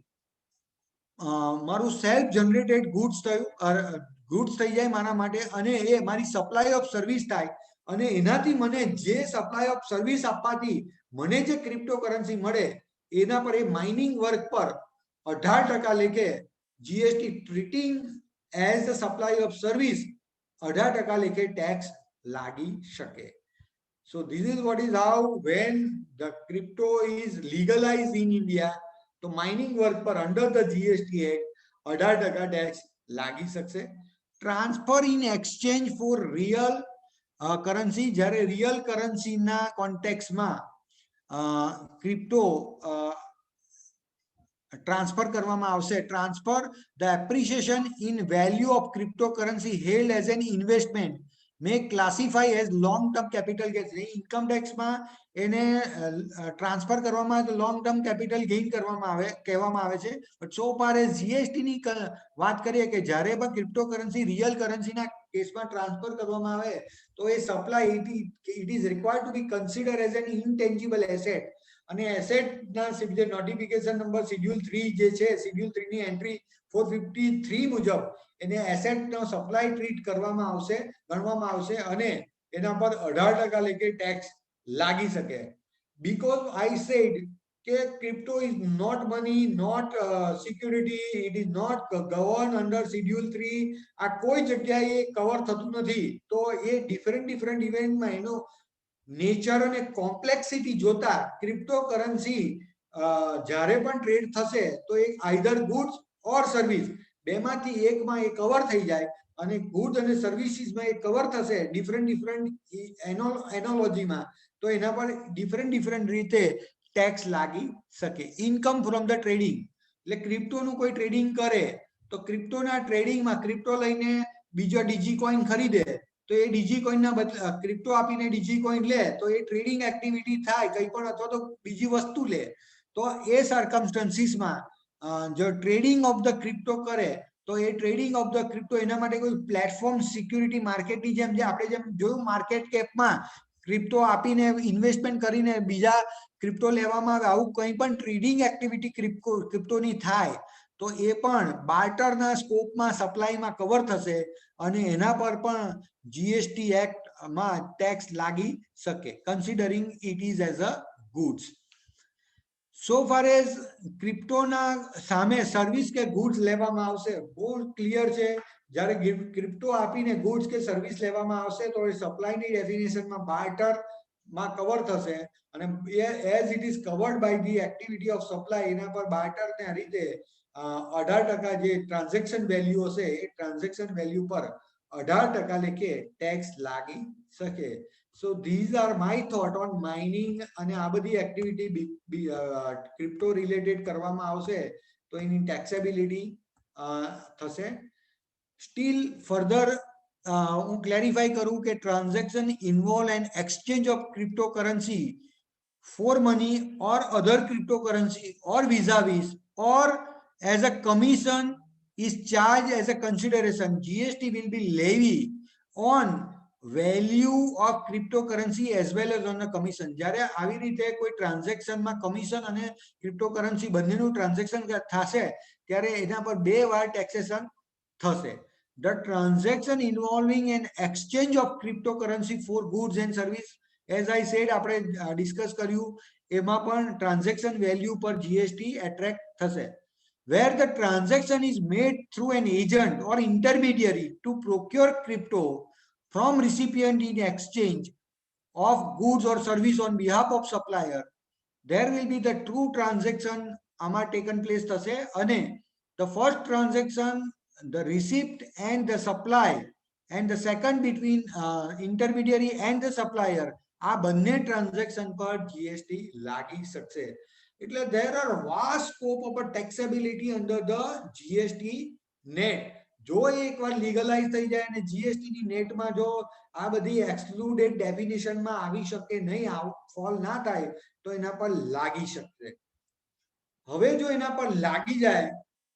મારું સેલ્ફ જનરેટેડ ગુડ્સ થઈ જાય મારા માટે, અને એ મારી સપ્લાય ઓફ સર્વિસ થાય, અને એનાથી મને જે સપ્લાય ઓફ સર્વિસ આપવાથી મને જે ક્રિપ્ટોકરન્સી મળે એના પર, એ માઇનિંગ વર્ક પર 18% લેખે GST treating as a supply of service 18% લેખે ટેક્સ લાગી શકે. So this is what is how when the crypto is legalized in India, તો માઇનિંગ વર્ક પર under the GST act 18% tax લાગી શકશે. Transfer in exchange for real currency, જ્યારે real કરન્સીના કોન્ટેક્સમાં ક્રિપ્ટો ટ્રાન્સફર કરવામાં આવશે. Transfer the appreciation in value of cryptocurrency held as an investment may classify as long term capital gains. Income ટેક્સમાં એને transfer કરવામાં આવે તો લોંગ ટર્મ કેપિટલ ગેઇન કરવામાં આવે કહેવામાં આવે છે. But so far as GST ની વાત કરીએ કે જ્યારે પણ ક્રિપ્ટોકરન્સી રિયલ કરન્સીના કેસમાં ટ્રાન્સફર કરવામાં આવે તો એ supply it is required to be consider as an intangible asset, અને એસેટના જે નોટિફિકેશન નંબર શેડ્યુલ 3 જે છે, શેડ્યુલ 3 ની એન્ટ્રી 453 મુજબ એને એસેટનો સપ્લાય ટ્રીટ કરવામાં આવશે, ગણવામાં આવશે, અને એના પર 18% લેખે ટેક્સ લાગી શકે. બીકોઝ આઈ સેડ કે crypto is not money, not security, it is not govern under schedule 3. આ કોઈ જગ્યાએ કવર થતું નથી. તો એ ડિફરન્ટ ઇવેન્ટમાં એનો નેચર અને કોમ્પ્લેક્સિટી જોતા ક્રિપ્ટોકરન્સી જ્યારે પણ ટ્રેડ થશે તો એક આઈધર ગુડ્સ ઓર સર્વિસ, બેમાંથી એકમાં એ કવર થઈ જાય, અને ગુડ અને સર્વિસીસમાં એ કવર થશે ડિફરન્ટ એનોલોજીમાં, તો એના પર ડિફરન્ટ રીતે ટેક્સ લાગી શકે. ઇન્કમ ફ્રોમ ધ ટ્રેડિંગ, એટલે ક્રિપ્ટોનું કોઈ ટ્રેડિંગ કરે તો ક્રિપ્ટોના ટ્રેડિંગમાં ક્રિપ્ટો લઈને બીજો ડીજી કોઈન ખરીદે તો એ ડીજી કોઈનના બદલે ક્રિપ્ટો આપીને ડીજી કોઈન લે તો એ ટ્રેડિંગ એક્ટિવિટી થાય કંઈ પણ, અથવા તો બીજી વસ્તુ લે, તો એ સર્કમસ્ટન્સીસમાં જો ટ્રેડિંગ ઓફ ધ ક્રિપ્ટો કરે તો એ ટ્રેડિંગ ઓફ ધ ક્રિપ્ટો એના માટે કોઈ પ્લેટફોર્મ સિક્યુરિટી માર્કેટની જેમ, જે આપણે જેમ જોયું માર્કેટ કેપમાં ક્રિપ્ટો આપીને ઇન્વેસ્ટમેન્ટ કરીને બીજા ક્રિપ્ટો લેવામાં આવે, આવું કંઈ પણ ટ્રેડિંગ એક્ટિવિટી ક્રિપ્ટોની થાય તો એ પણ બાર્ટરના સ્કોપમાં સપ્લાયમાં કવર થશે અને એના પર પણ જીએસટી એક્ટમાં ટેક્સ લાગી શકે, considering it is as a goods. So far as ક્રિપ્ટોના સામે સર્વિસ કે ગુડ્સ લેવામાં આવશે, બહુ ક્લિયર છે. જ્યારે ક્રિપ્ટો આપીને ગુડ્સ કે સર્વિસ લેવામાં આવશે તો એ સપ્લાયની ડેફિનેશનમાં બાર્ટરમાં કવર થશે અને as it is covered by the activity of supply, એના પર બાર્ટરને આ રીતે 18% જે ટ્રાન્ઝેક્શન વેલ્યુ હશે એ ટ્રાન્ઝેક્શન વેલ્યુ પર 18% લેખે ટેક્સ લાગી શકે. સો these are my thought on mining અને આ બધી એક્ટિવિટી ક્રિપ્ટો રિલેટેડ કરવામાં આવશે તો એની ટેક્સેબિલિટી થશે. સ્ટીલ ફર્ધર હું ક્લેરિફાઈ કરું કે transaction involve and exchange of cryptocurrency for money or other cryptocurrency or vis-a-vis or as a commission is charged as a consideration. GST will be levied on value of cryptocurrency as well as on the commission. જ્યારે આવી રીતે કોઈ ટ્રાન્ઝેક્શનમાં commission અને cryptocurrency બંનેનું transaction થશે ત્યારે એના પર 2 વાર ટેક્સેશન થશે. The transaction involving an exchange of cryptocurrency for goods and service, as I said, આપણે ડિસ્કસ કર્યું, એમાં પણ ટ્રાન્ઝેક્શન વેલ્યુ પર જીએસટી એટ્રેક્ટ થશે. Where the transaction is made through an agent or intermediary to procure crypto from recipient in exchange of goods or service on behalf of supplier, there will be the true transaction આમાં taken place થશે અને the first transaction, the receipt and the supply, and the second between intermediary and the supplier, આ બંને transaction પર GST લાગી શકશે. એટલે there are vast scope of taxability under the GST net. જો એકવાર લીગલાઇઝ થઈ જાય અને જીએસટી ની નેટમાં જો આ બધી એક્સક્લુડેડ ડેફિનેશનમાં આવી શકે નહીં, ફોલ ના થાય તો એના પર લાગી શકશે. હવે જો એના પર લાગી જાય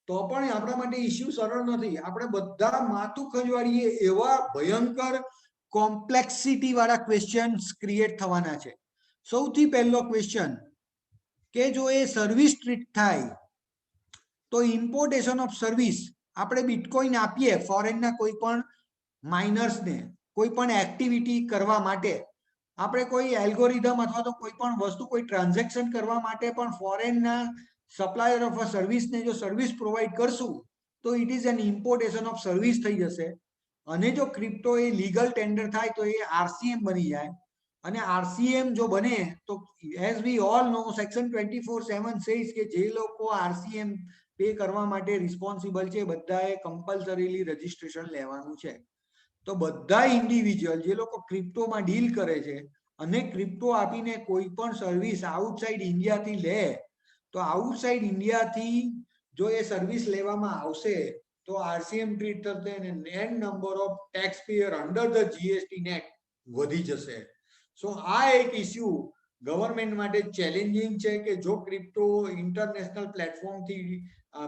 તો પણ આપણા માટે ઇશ્યુ સરળ નથી. આપણે બધા માથું ખંજવાળીએ એવા ભયંકર કોમ્પ્લેક્સિટી વાળા ક્વેશ્ચન્સ ક્રિએટ થવાના છે. સૌથી પહેલો ક્વેશ્ચન કે જો એ સર્વિસ ટ્રીટ થાય તો ઇમ્પોર્ટેશન ઓફ સર્વિસ, આપણે બિટકોઇન આપીએ ફોરેનના કોઈ પણ માઇનર્સને કોઈ પણ એક્ટિવિટી કરવા માટે, આપણે કોઈ એલ્ગોરિધમ અથવા તો કોઈ પણ વસ્તુ કોઈ ટ્રાન્ઝેક્શન કરવા માટે પણ ફોરેનના સપ્લાયર ઓફ અ સર્વિસને જો સર્વિસ પ્રોવાઈડ કરશું તો it is an importation of service થઈ જશે. અને જો ક્રિપ્ટો એ લીગલ ટેન્ડર થાય તો એ આરસીએમ બની જાય અને આરસીએમ જો બને તો એઝ વી ઓલ નો સેક્શન 24/7 સેઝ કે જે લોકો આરસીએમ પે કરવા માટે રિસ્પોન્સિબલ છે બધાએ કમ્પલસરીલી રજીસ્ટ્રેશન લેવાનું છે. તો બધા ઇન્ડિવિજ્યુઅલ જે લોકો ક્રિપ્ટોમાં ડીલ કરે છે અને ક્રિપ્ટો આપીને કોઈ પણ સર્વિસ આઉટસાઇડ ઇન્ડિયાથી લે તો આઉટસાઇડ ઇન્ડિયાથી જો એ સર્વિસ લેવામાં આવશે તો આરસીએમ ટ્રીટ થશે અને net number of tax payer under the GST net વધી જશે. સો આ એક ઇસ્યુ ગવર્મેન્ટ માટે ચેલેન્જિંગ છે કે જો ક્રિપ્ટો ઇન્ટરનેશનલ પ્લેટફોર્મથી,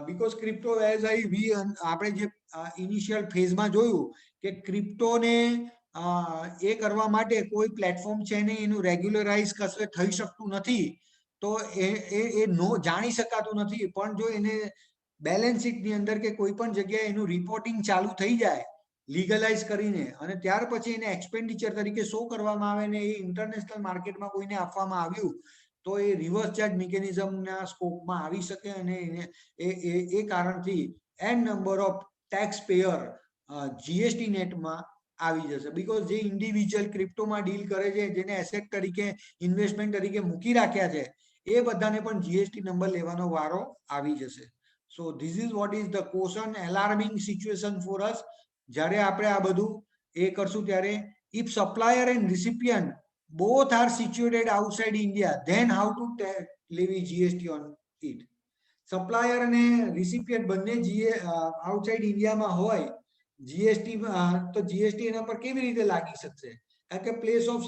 બીકોઝ ક્રિપ્ટો એઝ આપણે જે ઇનિશિયલ ફેઝમાં જોયું કે ક્રિપ્ટોને એ કરવા માટે કોઈ પ્લેટફોર્મ છે ને એનું રેગ્યુલરાઇઝ કશે થઈ શકતું નથી, તો એ નો જાણી શકાતું નથી. પણ જો એને બેલેન્સ શીટની અંદર કે કોઈ પણ જગ્યાએ એનું રિપોર્ટિંગ ચાલુ થઈ જાય લીગલાઇઝ કરીને અને ત્યાર પછી એને એક્સપેન્ડિચર તરીકે શો કરવામાં આવે ને એ ઇન્ટરનેશનલ માર્કેટમાં કોઈને આપવામાં આવ્યું તો એ રિવર્સ ચાર્જ મિકેનિઝમના સ્કોપમાં આવી શકે અને એ કારણથી an number of taxpayer GST નેટમાં આવી જશે. બીકોઝ જે ઇન્ડિવિજ્યુઅલ ક્રિપ્ટોમાં ડીલ કરે છે, જેને એસેટ તરીકે ઇન્વેસ્ટમેન્ટ તરીકે મૂકી રાખ્યા છે, એ બધાને પણ જીએસટી નંબર લેવાનો વારો આવી જશે. So this is what is the question, alarming situation for us. જ્યારે આપણે આ બધું એ કરશું ત્યારે if supplier and recipient both are situated outside India, then how to levy GST on it. Supplier અને રિસિપિયન્ટ બંને આઉટસાઇડ ઇન્ડિયામાં હોય જીએસટી તો જીએસટી એના પર કેવી રીતે લાગી શકશે? કારણ કે પ્લેસ ઓફ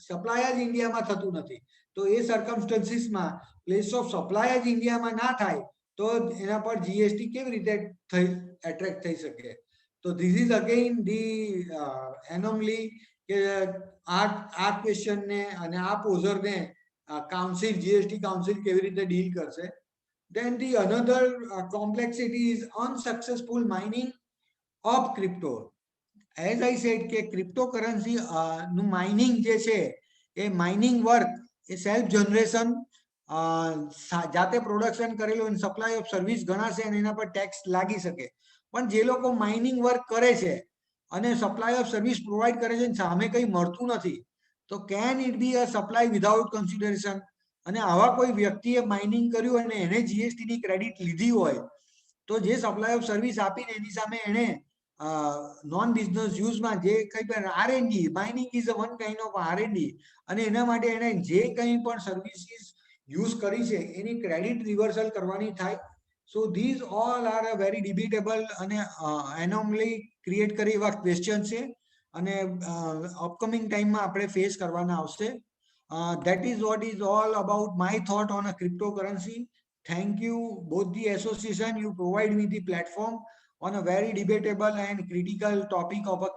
સપ્લાય જ ઇન્ડિયામાં થતું નથી. તો એ સર્કમસ્ટન્સીસમાં પ્લેસ ઓફ સપ્લાય જ ઇન્ડિયામાં ના થાય તો એના પર જીએસટી કેવી રીતે એટ્રેક્ટ થઈ શકે? તો this is again the anomaly કે આ ક્વેશ્ચન ને અને આ પોઝર ને કાઉન્સિલ જીએસટી કાઉન્સિલ કેવી રીતે ડીલ કરશે. Then the another complexity is unsuccessful mining of crypto. As I said કે cryptocurrency નું mining જે છે એ mining work એ self generation જાતે પ્રોડક્શન કરેલું સપ્લાય ઓફ સર્વિસ ગણાશે અને એના પર ટેક્સ લાગી શકે. પણ જે લોકો માઇનિંગ વર્ક કરે છે અને સપ્લાય ઓફ સર્વિસ પ્રોવાઈડ કરે છે સામે કંઈ મળતું નથી, તો can it B a supply without consideration? અને આવા કોઈ વ્યક્તિએ માઇનિંગ કર્યું અને એને જીએસટી ની ક્રેડિટ લીધી હોય તો જે સપ્લાય ઓફ સર્વિસ આપીને એની સામે એને નોન બિઝનેસ યુઝમાં જે કંઈ પણ R&D, mining is a one kind of R&D, અને એના માટે એને જે કંઈ પણ સર્વિસીસ યુઝ કરી છે એની ક્રેડિટ રિવર્સલ કરવાની થાય. So these all are a very debatable અને એનોમલી ક્રિએટ કરી એવા ક્વેશ્ચન છે અને અપકમિંગ ટાઈમમાં આપણે ફેસ કરવાના આવશે. That is what is all about my thought on a cryptocurrency. Thank you both the association, you provide me the platform on a very debatable and critical topic of a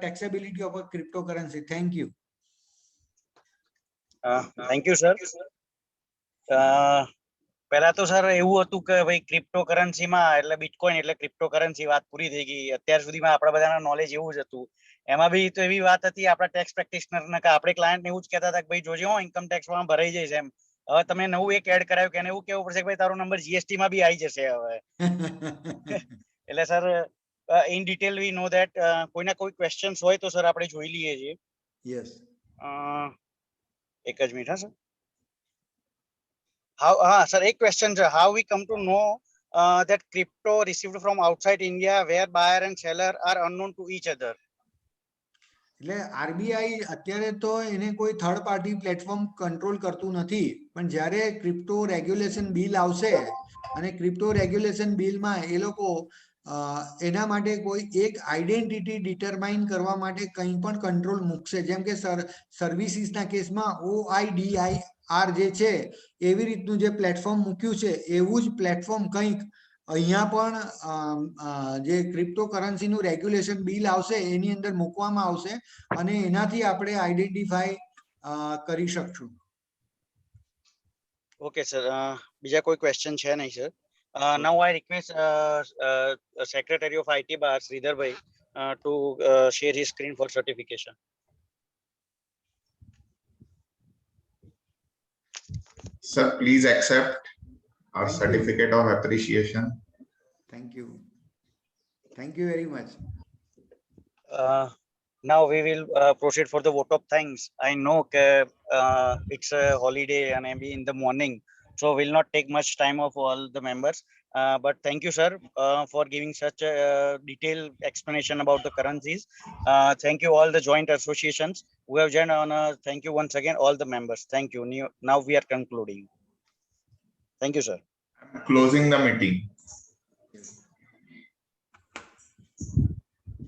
taxability of a cryptocurrency. Thank you. Thank you, sir. પહેલા તો sir એવું હતું કે ભાઈ ક્રિપ્ટોકરન્સીમાં એટલે bitcoin એટલે cryptocurrency વાત પૂરી થઈ ગઈ. અત્યાર સુધીમાં આપણા બધાના નોલેજ એવું જ હતું. એમાં બી તો એવી વાત હતી આપણા ટેક્સ પ્રેક્ટિશનરને કે આપણે ક્લાયન્ટને એવું જ કહેતા હતા કે ભાઈ જોજે હો ઇન્કમ ટેક્સમાં ભરાઈ જશે એમ. હવે તમે નવું એક એડ કરાવ્યું કે એને એવું કેવું પડશે કે ભાઈ તારો નંબર જીએસટી માં બી આવી જશે હવે. એટલે sir in detail we know that. કોઈના કોઈ ક્વેશ્ચન્સ હોય તો સર આપણે જોઈ લઈએ છીએ. Yes. એક જ મિનિટ હા sir. Sir, a question, sir. How we come to know that crypto received from outside India, where buyer and seller are unknown to each other? એટલે આરબીઆઈ અત્યારે તો એને કોઈ થર્ડ પાર્ટી પ્લેટફોર્મ કંટ્રોલ કરતું નથી, પણ જ્યારે ક્રિપ્ટો રેગ્યુલેશન બિલ આવશે અને ક્રિપ્ટો રેગ્યુલેશન બિલમાં એ લોકો એના માટે કોઈ એક આઈડેન્ટિટી ડિટરમાઇન કરવા માટે કંઈ પણ કંટ્રોલ મૂકશે. જેમ કે સર્વિસીસના કેસમાં OIDIR જે છે એવી રીતનું જે પ્લેટફોર્મ મૂક્યું છે એવું જ પ્લેટફોર્મ કંઈક અહીંયા પણ જે ક્રિપ્ટોકરન્સીનું રેગ્યુલેશન બિલ આવશે એની અંદર મૂકવામાં આવશે અને એનાથી આપણે આઈડેન્ટિફાઈ કરી શકશું. ઓકે સર, બીજા કોઈ ક્વેશ્ચન છે નહીં sir. Now I request Secretary of IT Bar Sridhar bhai to share his screen for certification. Sir, please accept our certificate of appreciation. Thank you. Thank you very much. Now we will proceed for the vote of thanks. I know it's a holiday and maybe in the morning, so will not take much time of all the members. But thank you, sir, for giving such a detailed explanation about the currencies. Thank you all the joint associations who have joined on. Thank you once again all the members. Thank you. Now we are concluding. Thank you, sir. I'm closing the meeting.